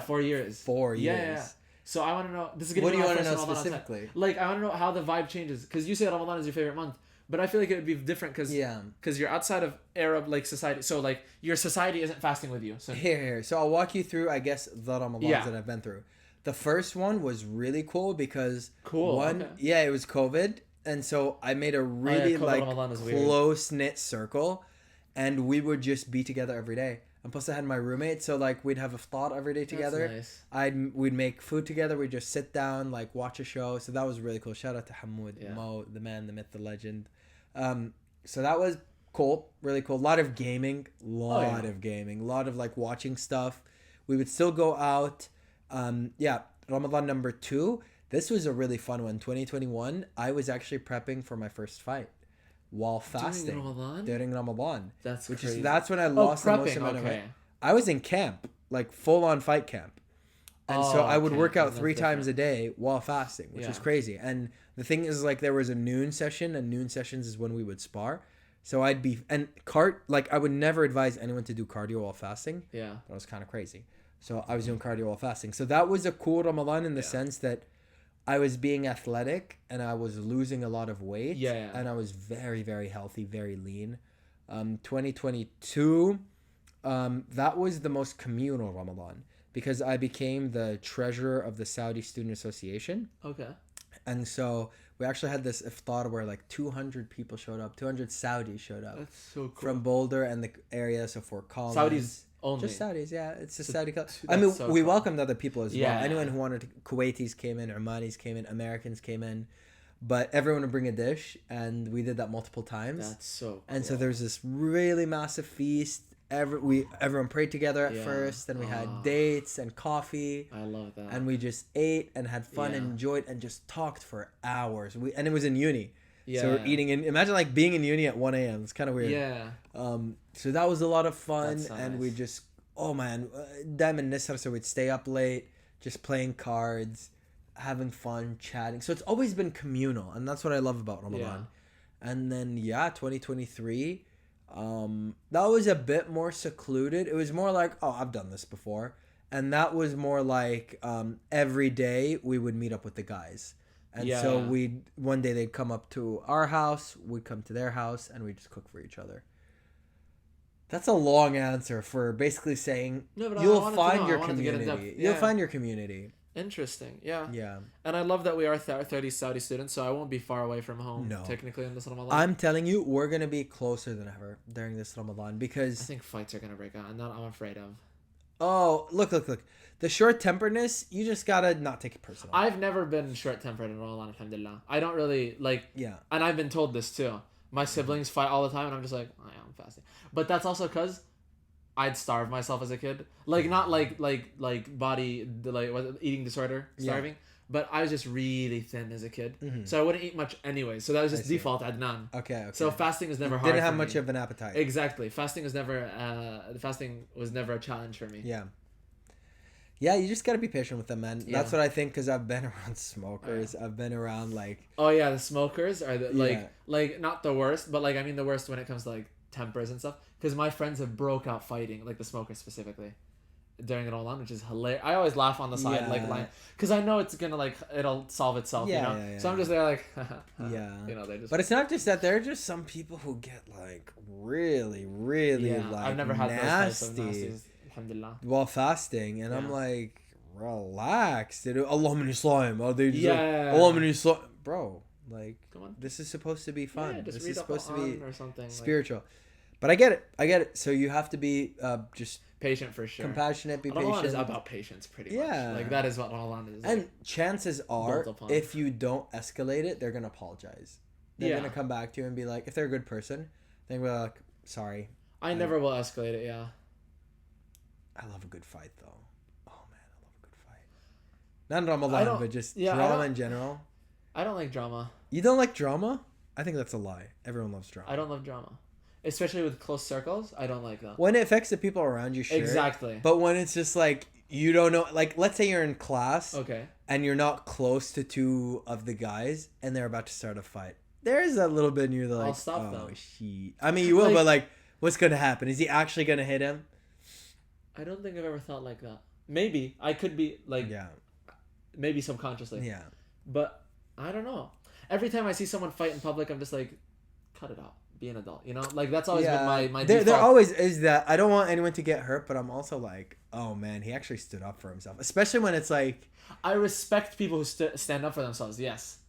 4 years.
4 years.
Yeah. So I want to know. This is gonna
What
be
do you
my
want to
first
know
Ramadan outside.
specifically?
Like I want to know how the vibe changes because you say Ramadan is your favorite month, but I feel like it would be different because
Yeah.
you're outside of Arab like society. So like your society isn't fasting with you. So
Here. So I'll walk you through, I guess, the Ramadans
Yeah.
that I've been through. The first one was really cool because
okay.
yeah, it was COVID, and so I made a really
COVID Ramadan is weird.
close knit circle, and we would just be together every day. And plus, I had my roommate, so like we'd have a thought every day together.
That's nice.
We'd make food together. We'd just sit down, like watch a show. So that was really cool. Shout out to Hamoud, Mo, the man, the myth, the legend. So that was cool, really cool. A lot of gaming, a lot of like watching stuff. We would still go out. Ramadan number 2. This was a really fun one. 2021. I was actually prepping for my first fight while fasting during Ramadan.
That's crazy.
That's when I lost the most
prepping,
amount of
okay.
weight. I was in camp, like full on fight camp. And so I would work out 3 times a day while fasting, which is crazy. And the thing is, like, there was a noon session, and noon sessions is when we would spar. So I'd be, and I would never advise anyone to do cardio while fasting.
Yeah.
That was kind of crazy. So I was doing cardio while fasting. So that was a cool Ramadan in the sense that I was being athletic and I was losing a lot of weight.
Yeah.
And I was very, very healthy, very lean. 2022, that was the most communal Ramadan because I became the treasurer of the Saudi Student Association.
Okay.
And so we actually had this iftar where like 200 people showed up, 200 Saudis showed up.
That's so cool.
From Boulder and the area, so Fort Collins.
Saudis only.
Just Saudis, yeah. It's a Saudi culture.
Dude,
I mean,
that's so
we
cool.
welcomed other people as well.
Yeah.
Anyone who wanted to, Kuwaitis came in, Omanis came in, Americans came in. But everyone would bring a dish, and we did that multiple times.
That's so cool.
And so there was this really massive feast. Everyone prayed together at
Yeah.
first, then we had dates and coffee.
I love that.
And we just ate and had fun and enjoyed and just talked for hours. And it was in uni.
Yeah.
So we're eating in, imagine like being in uni at 1 a.m. It's kind of weird.
Yeah.
So that was a lot of fun.
That's so
and
nice.
we just, oh man, Diamond Nisr, so we'd stay up late, just playing cards, having fun, chatting. So it's always been communal. And that's what I love about Ramadan. And then, 2023, that was a bit more secluded. It was more like, oh, I've done this before. And that was more like every day we would meet up with the guys. And so one day they'd come up to our house, we'd come to their house, and we'd just cook for each other. That's a long answer for basically saying you'll find your community. You'll find your community.
Interesting. Yeah.
Yeah.
And I love that we are 30 Saudi students, so I won't be far away from home technically in this Ramadan.
I'm telling you, we're going to be closer than ever during this Ramadan because...
I think fights are going to break out, and that I'm afraid of.
Oh, look. The short-temperedness, you just got to not take it personal.
I've never been short-tempered in Ramadan, alhamdulillah. I don't really, like... Yeah. And I've been told this, too. My siblings fight all the time, and I'm just like, oh, yeah, I'm fasting. But that's also because I'd starve myself as a kid. Like, not like body, like, eating disorder, starving. But I was just really thin as a kid. Mm-hmm. So I wouldn't eat much anyway. So that was just default Adnan. Okay. So fasting was never hard
Didn't have
for
much
me.
of an appetite.
Exactly. Fasting was never a challenge for me.
Yeah. Yeah, you just gotta be patient with them, man.
Yeah.
That's what I think, because I've been around smokers. I've been around like.
Oh yeah, the smokers are the,
Yeah.
like not the worst, but like I mean the worst when it comes to like tempers and stuff. Because my friends have broke out fighting, like the smokers specifically, during it all on, which is hilarious. I always laugh on the side, like line, because I know it's gonna like it'll solve itself, you know. So I'm just there like,
yeah,
you know, they just.
But it's not just that. There are just some people who get like really, really like
I've never had
nasty.
those types of nasties. Alhamdulillah.
While fasting, and I'm like, relax, dude. Allah min Islam. Oh, they just like, Allah min Islam, bro. Like, come on. This is supposed to be fun.
Yeah,
this is supposed to be
or something
spiritual. Like... But I get it. So you have to be just
patient for sure.
Compassionate, be patient.
Ramadan is about patience, pretty much. Like that is what Ramadan is.
And chances are, if you don't escalate it, they're gonna apologize. They're gonna come back to you and be like, if they're a good person, they're gonna be like, sorry.
I never will escalate it. Yeah.
I love a good fight, though. Oh man, I love a good fight. Not Ramadan, but just drama in general.
I don't like drama.
You don't like drama? I think that's a lie. Everyone loves drama.
I don't love drama. Especially with close circles, I don't like that.
When it affects the people around you, sure.
Exactly.
But when it's just like, you don't know, like, let's say you're in class.
Okay.
And you're not close to two of the guys, and they're about to start a fight. There's that little bit, and you're like,
I'll stop
oh,
though.
shit. I mean, you will, but like, what's going to happen? Is he actually going to hit him?
I don't think I've ever thought like that. Maybe. I could be, like, maybe subconsciously.
Yeah.
But, I don't know. Every time I see someone fight in public, I'm just like, cut it out. Be an adult, you know? Like, that's always been my default.
There always is that. I don't want anyone to get hurt, but I'm also like, oh, man, he actually stood up for himself. Especially when it's like...
I respect people who stand up for themselves, yes.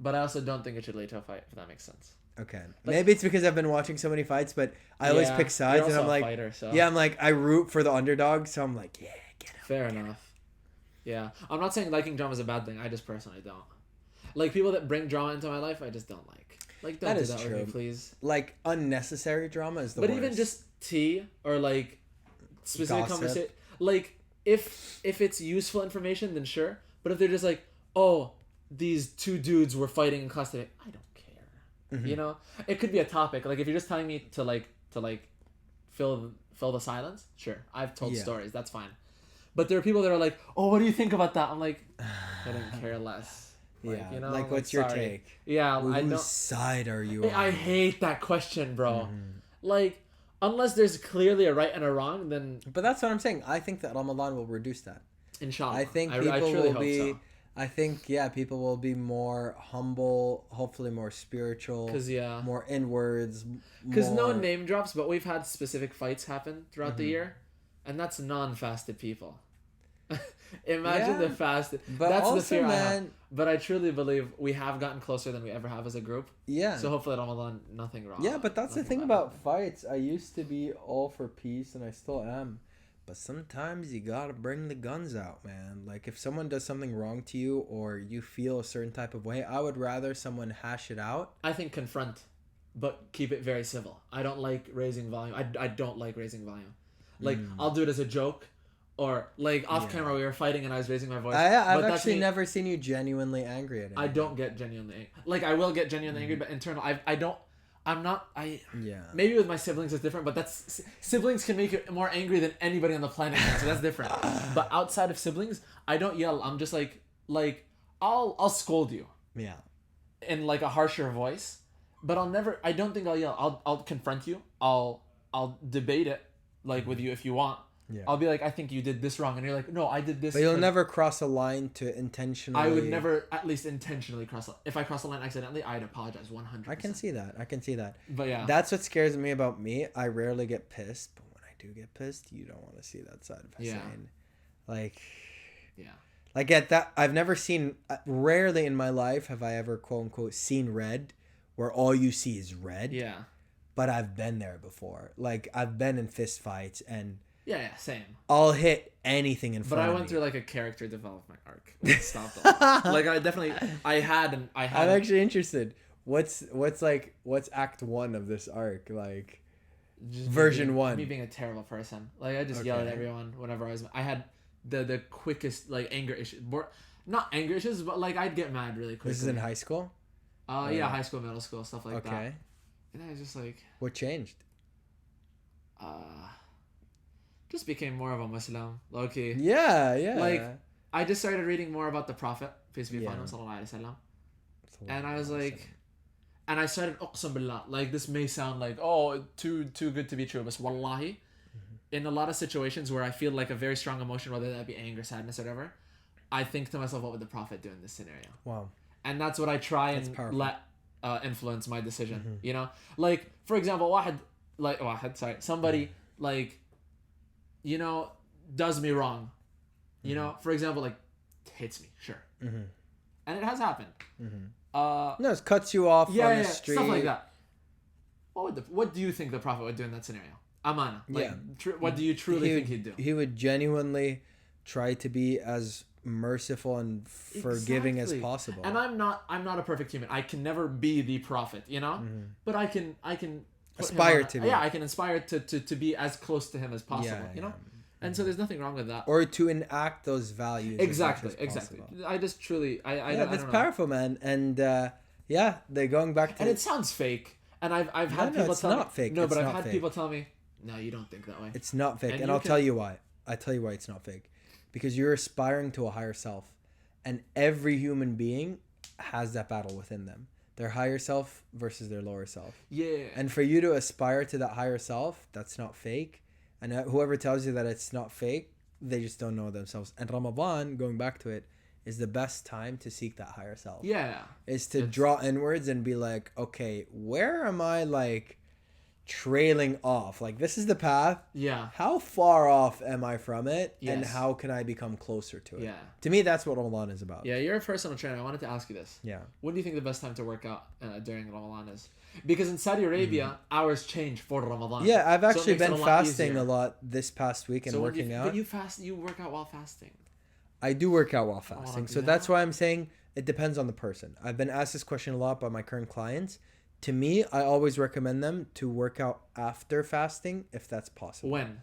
But I also don't think it should lead to a fight, if that makes sense.
Okay. Maybe it's because I've been watching so many fights, but I always pick sides, and I'm like...
Fighter, so.
Yeah, I'm like, I root for the underdog, so I'm like, yeah, get him.
Fair enough. Yeah. I'm not saying liking drama is a bad thing. I just personally don't. Like, people that bring drama into my life, I just don't like. Like, don't do that with me, please.
Like, unnecessary drama is the worst.
But even just tea or, like, specific conversation. Like, if it's useful information, then sure. But if they're just like, oh, these two dudes were fighting in class today, I don't care. Mm-hmm. You know? It could be a topic. Like, if you're just telling me to fill the silence, sure. I've told stories. That's fine. But there are people that are like, oh, what do you think about that? I'm like, I don't care less. Like, you know,
like what's your take?
Yeah,
I don't.
Whose
side are you on?
I hate that question, bro. Like, unless there's clearly a right and a wrong, then.
But that's what I'm saying. I think that Ramadan will reduce that.
Inshallah.
I think people will be. So. I think people will be more humble, hopefully more spiritual. More inwards.
Because no name drops, but we've had specific fights happen throughout the year, and that's non-fasted people. Imagine the fast.
But
that's
also,
the fear
man,
I have. But I truly believe we have gotten closer than we ever have as a group.
Yeah.
So hopefully Ramadan, nothing wrong.
Yeah, but that's the thing about fights. I used to be all for peace, and I still am. But sometimes you gotta bring the guns out, man. Like, if someone does something wrong to you, or you feel a certain type of way, I would rather someone hash it out.
I think confront, but keep it very civil. I don't like raising volume. I don't like raising volume. Like, I'll do it as a joke. Or, like, off camera, we were fighting and I was raising my voice.
I've actually never seen you genuinely angry at it.
I don't get genuinely angry. Like, I will get genuinely angry, but internal, maybe with my siblings it's different, but siblings can make you more angry than anybody on the planet can, so that's different. But outside of siblings, I don't yell. I'm just like, I'll scold you. Yeah. In, like, a harsher voice. But I don't think I'll yell. I'll confront you. I'll debate it, like, with you if you want. Yeah. I'll be like, I think you did this wrong, and you're like, no, I did this.
But you'll never cross a line to intentionally.
I would never, at least intentionally cross. If I cross a line accidentally, I'd apologize 100%.
I can see that.
But yeah,
that's what scares me about me. I rarely get pissed, but when I do get pissed, you don't want to see that side of Hussain. Like, yeah, like at that, I've never seen. Rarely in my life have I ever quote unquote seen red, where all you see is red. Yeah, but I've been there before. Like, I've been in fist fights and.
Yeah, same.
I'll hit anything in front of me.
But I went through, like, a character development arc. Stopped like, I had. I'm
actually interested. What's act 1 of this arc? Like, just version 1.
Me being a terrible person. Like, I just yelled at everyone whenever I had the quickest, like, anger issues. Not anger issues, but, like, I'd get mad really quickly.
This is in high school?
Yeah, high school, middle school, stuff like that. Okay. And then I was just like...
What changed?
just became more of a Muslim. Okay.
Yeah, yeah.
Like, I just started reading more about the Prophet, peace be upon
Yeah.
him, sallallahu alaihi wasallam. And I was like, and I started uqsam billah. Like, this may sound like, oh, too good to be true, but wallahi, in a lot of situations where I feel like a very strong emotion, whether that be anger, sadness, or whatever, I think to myself, what would the Prophet do in this scenario?
Wow.
And that's what I try and let influence my decision. You know, like, for example, somebody like, you know, does me wrong. You know, for example, like, hits me, sure, and it has happened.
No, it cuts you off on the street.
Stuff like that. What do you think the Prophet would do in that scenario? Amana. Like, what do you truly think he'd do?
He would genuinely try to be as merciful and forgiving as possible.
And I'm not a perfect human. I can never be the Prophet, you know? But I can
aspire to be.
Yeah, I can aspire to be as close to him as possible, you know? And so there's nothing wrong with that.
Or to enact those values.
Exactly. I just truly
that's powerful, man. And they're going back to.
And it sounds fake. And I've had people tell me.
Not fake.
No, but I've had people tell me, no, you don't think that way.
It's not fake, and I'll tell you why. I tell you why it's not fake, because you're aspiring to a higher self, and every human being has that battle within them. Their higher self versus their lower self.
Yeah.
And for you to aspire to that higher self, that's not fake. And whoever tells you that it's not fake, they just don't know themselves. And Ramadan, going back to it, is the best time to seek that higher self.
Yeah.
Is to draw inwards and be like, okay, where am I like trailing off? Like, this is the path.
Yeah.
How far off am I from it?
Yes.
And how can I become closer to it?
Yeah.
To me, that's what Ramadan is about.
Yeah, you're a personal trainer. I wanted to ask you this.
Yeah.
When do you think the best time to work out during Ramadan is? Because in Saudi Arabia, hours change for Ramadan.
Yeah, I've actually
so
been fasting a lot this past week and working out.
But you work out while fasting.
I do work out while fasting. So that's why I'm saying it depends on the person. I've been asked this question a lot by my current clients. To me, I always recommend them to work out after fasting if that's possible.
When?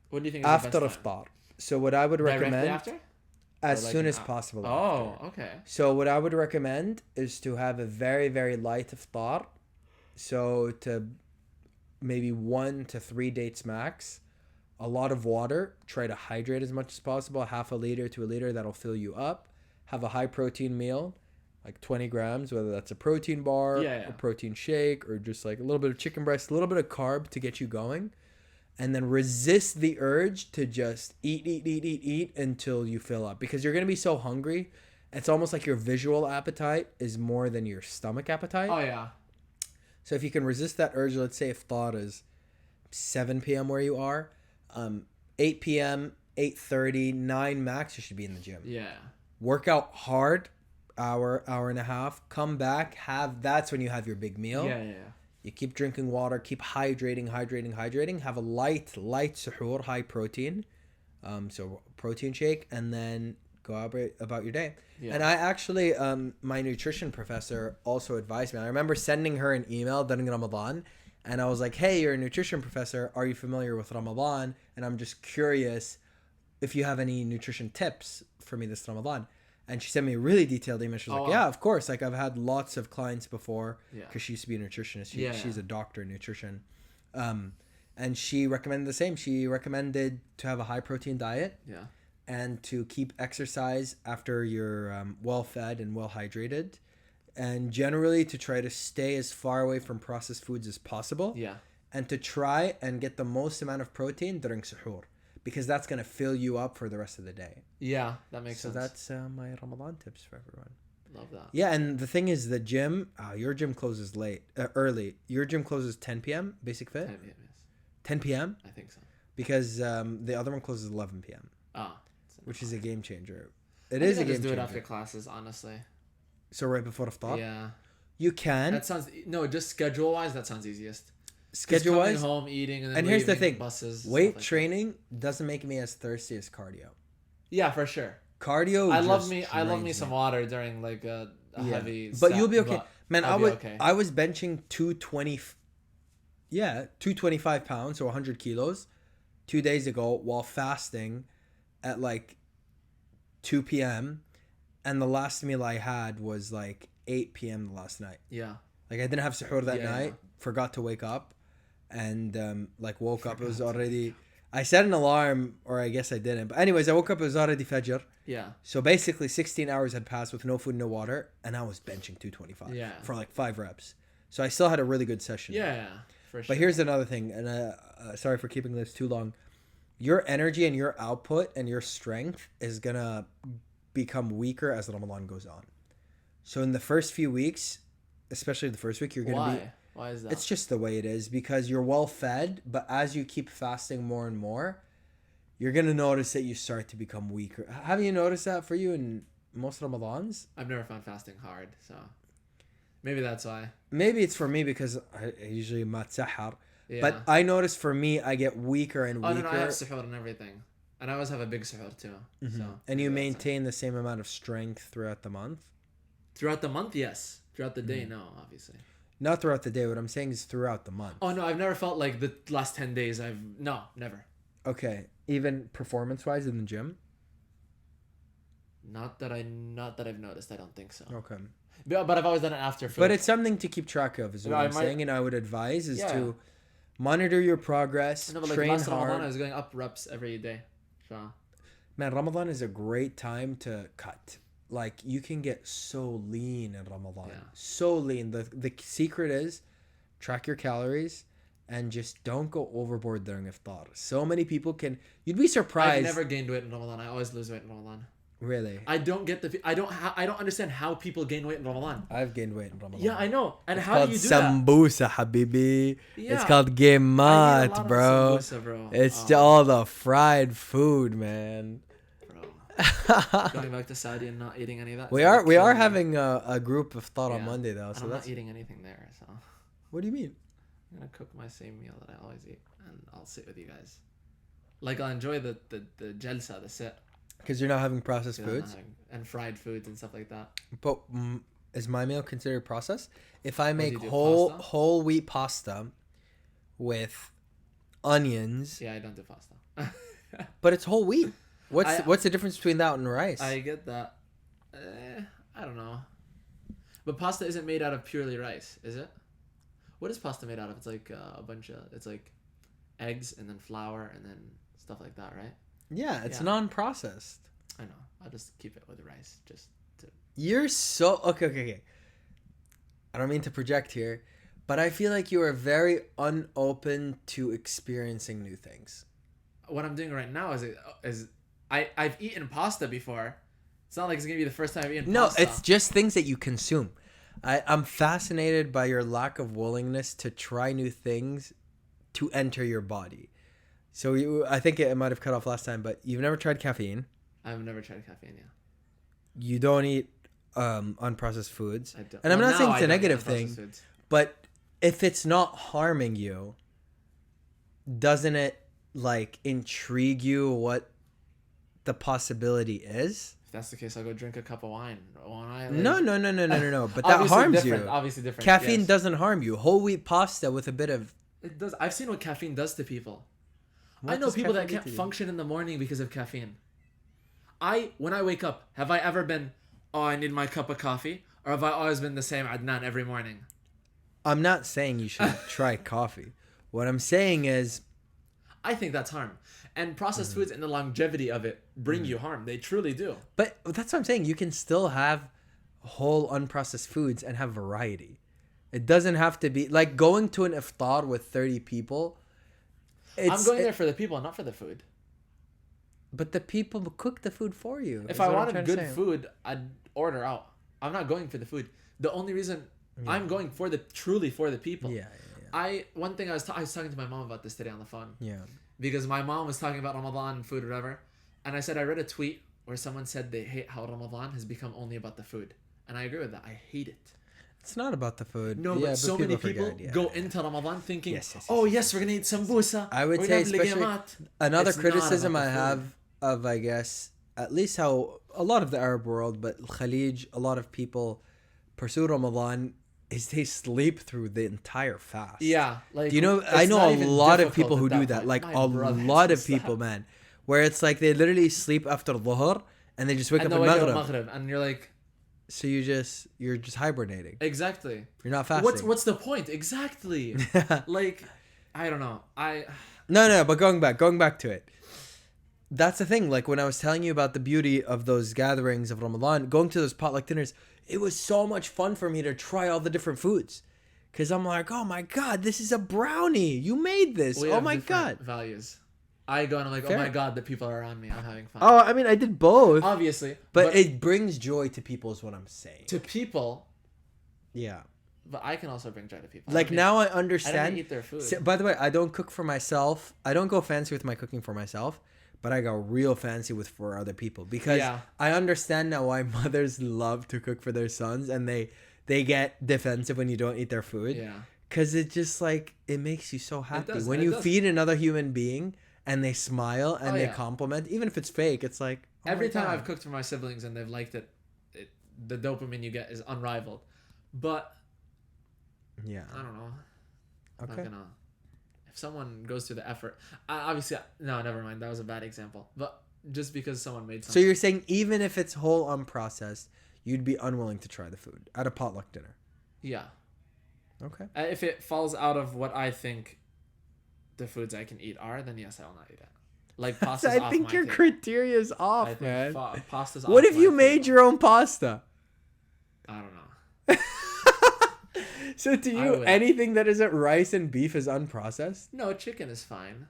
When do you think is
after
the best
iftar? So what I would recommend
after?
as soon as possible.
Oh,
after.
okay.
So what I would recommend is to have a very, very light iftar. So to maybe 1 to 3 dates max. A lot of water. Try to hydrate as much as possible. Half a liter to a liter. That'll fill you up. Have a high protein meal. Like 20 grams, whether that's a protein bar, a protein shake, or just like a little bit of chicken breast, a little bit of carb to get you going. And then resist the urge to just eat until you fill up. Because you're going to be so hungry. It's almost like your visual appetite is more than your stomach appetite.
Oh, yeah.
So if you can resist that urge, let's say iftar is 7 p.m. where you are, 8 p.m., 8:30, 9 max, you should be in the gym.
Yeah.
Work out hard, hour and a half, come back, that's when you have your big meal.
Yeah.
You keep drinking water, keep hydrating, have a light suhoor, high protein, so protein shake, and then go about your day. Yeah. And I actually, my nutrition professor also advised me. I remember sending her an email during Ramadan, and I was like, hey, you're a nutrition professor. Are you familiar with Ramadan? And I'm just curious if you have any nutrition tips for me this Ramadan. And she sent me a really detailed email. She was like, yeah, of course. Like, I've had lots of clients before because she used to be a nutritionist. She's a doctor in nutrition. And she recommended the same. She recommended to have a high protein diet.
Yeah.
And to keep exercise after you're well fed and well hydrated. And generally to try to stay as far away from processed foods as possible.
Yeah. And
to try and get the most amount of protein during suhoor. Because that's going to fill you up for the rest of the day.
Yeah, that makes sense.
So that's my Ramadan tips for everyone.
Love that.
Yeah, and the thing is, the gym, your gym closes early. Your gym closes 10 p.m., Basic Fit?
10 p.m., yes.
10 p.m.?
I think so.
Because the other one closes 11 p.m. Which is a game changer. It is a game changer.
Just do it after classes, honestly.
So right before iftar?
Yeah.
You can.
That sounds... No, just schedule-wise, that sounds easiest.
Schedule-wise,
coming home, eating, and then
here's the thing:
buses,
weight training doesn't make me as thirsty as cardio.
Yeah, for sure.
Cardio.
I love me some water during like a heavy.
But you'll be okay, man. I was benching 220. Yeah, 225 pounds, so 100 kilos, 2 days ago while fasting, at like 2 p.m. And the last meal I had was like 8 p.m. the last night.
Yeah.
Like I didn't have suhoor that night. Forgot to wake up. And like woke up, it was already I set an alarm, or I guess I didn't. But anyways, I woke up, it was already Fajr.
Yeah.
So basically 16 hours had passed with no food, no water. And I was benching 225
Yeah.
for like 5 reps. So I still had a really good session.
Yeah. For sure.
But here's another thing. And sorry for keeping this too long. Your energy and your output and your strength is going to become weaker as Ramadan goes on. So in the first few weeks, especially the first week, you're going to be...
Why is that?
It's just the way it is because you're well fed, but as you keep fasting more and more, you're going to notice that you start to become weaker. Have you noticed that for you in most Ramadans?
I've never found fasting hard, so maybe that's why.
Maybe it's for me because I usually matsahar.
Yeah.
But I notice for me, I get weaker and weaker.
Oh, no, I have suhoor and everything. And I always have a big suhoor too.
Mm-hmm.
So
and you maintain the same amount of strength throughout the month?
Throughout the month, yes. Throughout the day, no, obviously.
Not throughout the day. What I'm saying is throughout the month.
Oh, no, I've never felt like the last 10 days No, never.
Okay. Even performance-wise in the gym?
Not that I've noticed. I don't think so.
Okay.
But I've always done it after food.
But it's something to keep track of, is what I'm saying. And I would advise is to monitor your progress, train
last
hard.
Ramadan, I was going up reps every day. So.
Man, Ramadan is a great time to cut. Like, you can get so lean in Ramadan.
Yeah.
So lean. The secret is track your calories and just don't go overboard during iftar. So many people can... You'd be surprised.
I've never gained weight in Ramadan. I always lose weight in Ramadan.
Really?
I don't get I don't understand how people gain weight in Ramadan.
I've gained weight in Ramadan.
Yeah, I know. And
it's
how do you do
sambusa, habibi.
Yeah.
It's called gemat, bro.
Sambusa, bro.
It's all the fried food, man.
Going back to Saudi and not eating any of that.
We are having a group of thought on Monday though, so
I'm
that's
not eating anything there. So
what do you mean?
I'm gonna cook my same meal that I always eat, and I'll sit with you guys. Like I'll enjoy the jalsa, the sit.
Because you're not having processed foods
and fried foods and stuff like that.
But is my meal considered processed? If I make whole wheat pasta with onions,
yeah, I don't do pasta.
But it's whole wheat. What's the difference between that and rice?
I get that. I don't know. But pasta isn't made out of purely rice, is it? What is pasta made out of? It's like a bunch of... It's like eggs and then flour and then stuff like that, right?
Yeah, it's non-processed.
I know. I'll just keep it with rice.
You're so... Okay. I don't mean to project here, but I feel like you are very unopen to experiencing new things.
What I'm doing right now is I've eaten pasta before. It's not like it's going to be the first time I've eaten pasta.
No, it's just things that you consume. I'm fascinated by your lack of willingness to try new things to enter your body. So I think it might have cut off last time, but you've never tried caffeine.
I've never tried caffeine, yeah.
You don't eat unprocessed foods.
I don't.
And I'm not saying it's a negative thing, but if it's not harming you, doesn't it like intrigue you what the possibility is?
If that's the case, I'll go drink a cup of wine.
No. But that harms you.
Obviously different.
Caffeine doesn't harm you. Whole wheat pasta with a bit of...
It does. I've seen what caffeine does to people. I know people that can't function in the morning because of caffeine. When I wake up, have I ever been, I need my cup of coffee? Or have I always been the same Adnan every morning?
I'm not saying you should try coffee. What I'm saying is...
I think that's harm. And processed foods and the longevity of it bring you harm. They truly do.
But that's what I'm saying. You can still have whole unprocessed foods and have variety. It doesn't have to be... Like going to an iftar with 30 people...
I'm going there for the people, not for the food.
But the people cook the food for you.
If I wanted good food, I'd order out. I'm not going for the food. The only reason I'm going truly for the people.
Yeah.
One thing I was talking to my mom about this today on the phone.
Yeah.
Because my mom was talking about Ramadan and food or whatever. And I said, I read a tweet where someone said they hate how Ramadan has become only about the food. And I agree with that. I hate it.
It's not about the food.
No, but so many people go into Ramadan thinking, yes, we're going to eat sambusa.
I would say especially another criticism I have of, I guess, at least how a lot of the Arab world, but Khalij, a lot of people pursue Ramadan is they sleep through the entire fast.
Yeah.
Like, I know a lot of people who do that. Like a lot of people, man. Where it's like they literally sleep after Dhuhr and they just wake up at Maghrib.
And you're like...
So you're just hibernating.
Exactly.
You're not fasting.
What's the point? Exactly. Like, I don't know.
No, but going back to it. That's the thing. Like when I was telling you about the beauty of those gatherings of Ramadan, going to those potluck dinners, it was so much fun for me to try all the different foods. Because I'm like, oh my God, this is a brownie. You made this.
We
Oh
have
my
different
God.
values. I go and I'm like,
Fair.
oh my God, the people are around me. I'm having fun.
Oh, I mean, I did both.
Obviously.
But it brings joy to people is what I'm saying.
to people,
Yeah.
but I can also bring joy to people.
Like now I
I don't
understand.
eat their food.
By the way, I don't cook for myself. I don't go fancy with my cooking for myself. But I go real fancy with for other people. Because I understand now why mothers love to cook for their sons. And they get defensive when you don't eat their food.
Yeah.
Because it just like, it makes you so happy.
does,
When
it
you
does.
feed another human being and they smile and they
yeah.
compliment, even if it's fake, it's like, oh
Every
my
time
God.
I've cooked for my siblings and they've liked it, the dopamine you get is unrivaled. But
Yeah.
I don't know.
Okay.
I'm not gonna. If someone goes through the effort, obviously, no, never mind. That was a bad example. But just because someone made
So
something.
you're saying even if it's whole unprocessed, you'd be unwilling to try the food at a potluck dinner?
Yeah.
Okay.
If it falls out of what I think the foods I can eat are, then yes, I will not eat it. Like pasta's
I
off
think
my
your
table.
criteria is
I
off,
think
man.
pasta's
What
off
if
my
you made
table.
your own pasta?
I don't know.
So to
I
you,
would.
anything that isn't rice and beef is unprocessed?
No, chicken is fine.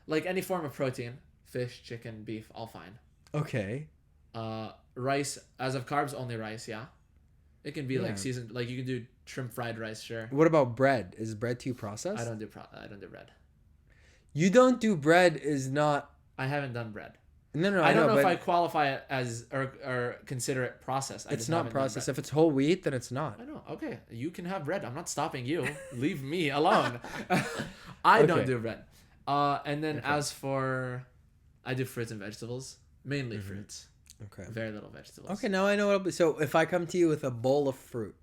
Like any form of protein, fish, chicken, beef, all fine.
Okay.
Rice, as of carbs, only rice, yeah. It can be
Yeah.
like seasoned, like you can do shrimp fried rice, sure.
What about bread? Is bread too processed?
I don't do bread.
You don't do bread is not...
I haven't done bread.
No,
I don't
know,
know if
but
I qualify it as or consider it processed. I
it's
just
not
haven't done
processed.
bread.
If it's whole wheat, then it's not.
I know. Okay, you can have bread. I'm not stopping you. Leave me alone. I don't
Okay.
do bread. And then as for, I do fruits and vegetables, mainly fruits.
Okay.
Very little vegetables.
Okay, now I know what... So if I come to you with a bowl of fruit...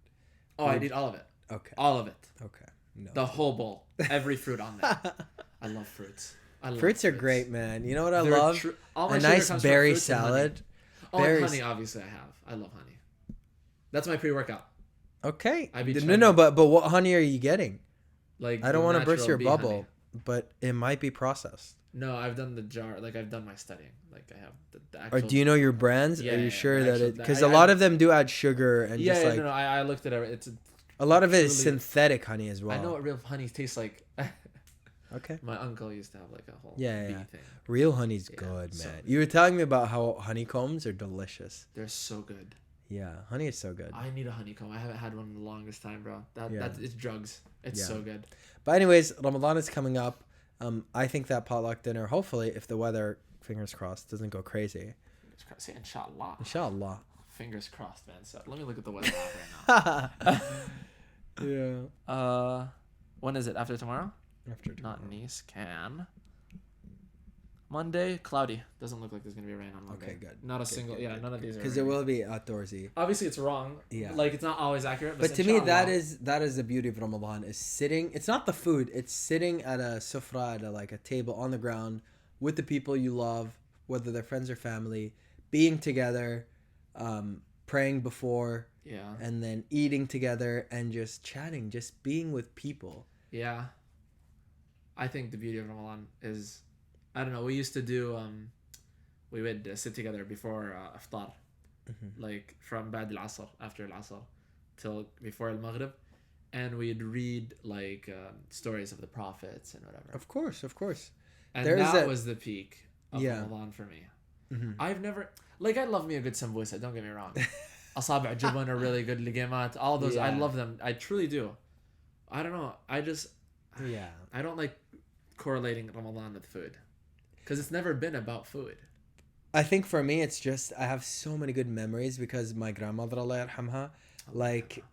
Oh, I'd eat all of it.
Okay.
All of it.
Okay. No.
The whole bowl. Every fruit on there. I love fruits.
Fruits are great, man. You know what I
They're
love?
all my
A
sugar
nice
comes from
berry
fruits and honey.
salad.
Oh, and
Berries.
honey, obviously I have. I love honey. That's my pre-workout.
Okay.
I be
No,
trying
no,
to-
but what honey are you getting?
Like
I don't
the
want to burst
natural
your
bee
bubble,
honey.
but it might be processed.
No, I've done the jar. Like I've done my studying. Like I have the
Or
actual.
do you know your brands?
Yeah,
are you
yeah,
sure
the
that
actual-
it? Because
I-
a lot of them do add sugar and
Yeah,
just
yeah,
like
no, I looked at it. It's.
a lot of it is
truly-
synthetic honey as well.
I know what real honey tastes like.
Okay.
My uncle used to have like a whole
Yeah,
bee
yeah.
thing.
Real honey's
Yeah,
good,
so
man.
good.
You were telling me about how honeycombs are delicious.
They're so good.
Yeah, honey is so good.
I need a honeycomb. I haven't had one in the longest time, bro.
Yeah.
That it's drugs. It's
Yeah.
so good.
But anyways, Ramadan is coming up. I think that potluck dinner, hopefully, if the weather, fingers crossed, doesn't go crazy.
Say inshallah.
Inshallah.
Fingers crossed, man. So let me look at the weather app right
Yeah.
now. When is it? After tomorrow?
After tomorrow.
Not Nice. Can. Monday, cloudy. Doesn't look like there's gonna be rain on Monday.
Okay, good.
Not a
Good,
single.
good,
Yeah,
good,
none of these are.
Because it
raining.
will be outdoorsy.
Obviously, it's wrong.
Yeah.
Like it's not always accurate.
But to me, that
inshallah.
is the beauty of Ramadan, is sitting. It's not the food. It's sitting at a sufra, like a table on the ground with the people you love, whether they're friends or family, being together, praying before,
Yeah.
and then eating together and just chatting, just being with people.
Yeah. I think the beauty of Ramadan is, I don't know. We used to do. We would sit together before iftar, like from ba'd al-asr, after al-asr, till before al-maghrib, and we'd read like stories of the prophets and whatever.
Of course, of course.
And
There is
that
that-
was the peak of
Yeah.
Ramadan for me.
Mm-hmm.
I've never like I love me a good sambusa. Don't get me wrong. Asabi' juban are really good. Ligemat, all those I
Yeah.
love them. I truly do. I don't know. I don't like correlating Ramadan with food because it's never been about food.
I think for me, it's just I have so many good memories because my grandmother, Allah yarhamha, like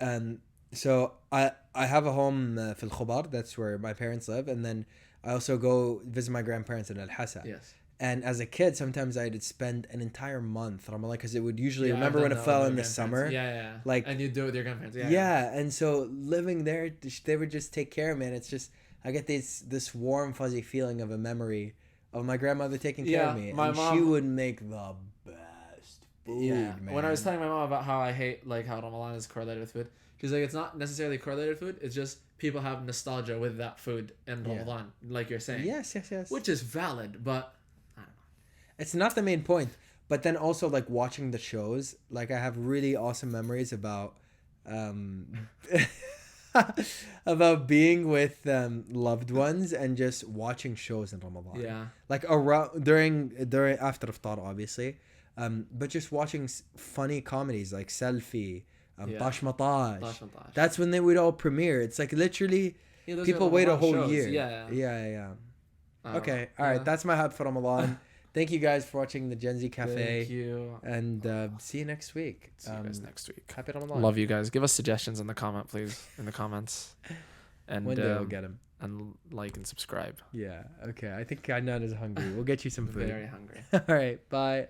so I have a home fil Khobar, that's where my parents live, and then I also go visit my grandparents in Al Hassa.
Yes.
And as a kid, sometimes I'd spend an entire month Ramadan because it would usually
Yeah,
remember
I've
when
done
it
that
fell
with
in
my
the summer.
Yeah.
Like-
and you do it with your grandparents. Yeah.
Yeah, and so living there, they would just take care of me, and it's just I get this warm fuzzy feeling of a memory of my grandmother taking care of
Yeah,
me,
my
and she
mom-
would make the best food, man.
When I was telling my mom about how I hate like how Ramadan is correlated with food, she's like, it's not necessarily correlated with food. It's just people have nostalgia with that food in Ramadan, like you're saying.
Yes.
Which is valid, but I don't know.
It's not the main point. But then also like watching the shows, like I have really awesome memories about about being with loved ones and just watching shows in Ramadan.
Yeah.
Like around during after iftar, obviously. But just watching funny comedies like Selfie, Tash Matash. That's when they would all premiere. It's like literally people wait a whole year. Yeah. Okay. All right. That's my hype for Ramadan. Thank you guys for watching the Gen Z Cafe.
Thank you.
And see you next week.
See you guys next week.
Happy Ramadan.
Love you guys. Give us suggestions in the comments. And
one day we'll get them.
And like and subscribe.
Yeah. Okay. I think Adnan is hungry. We'll get you some food.
Very hungry.
All right. Bye.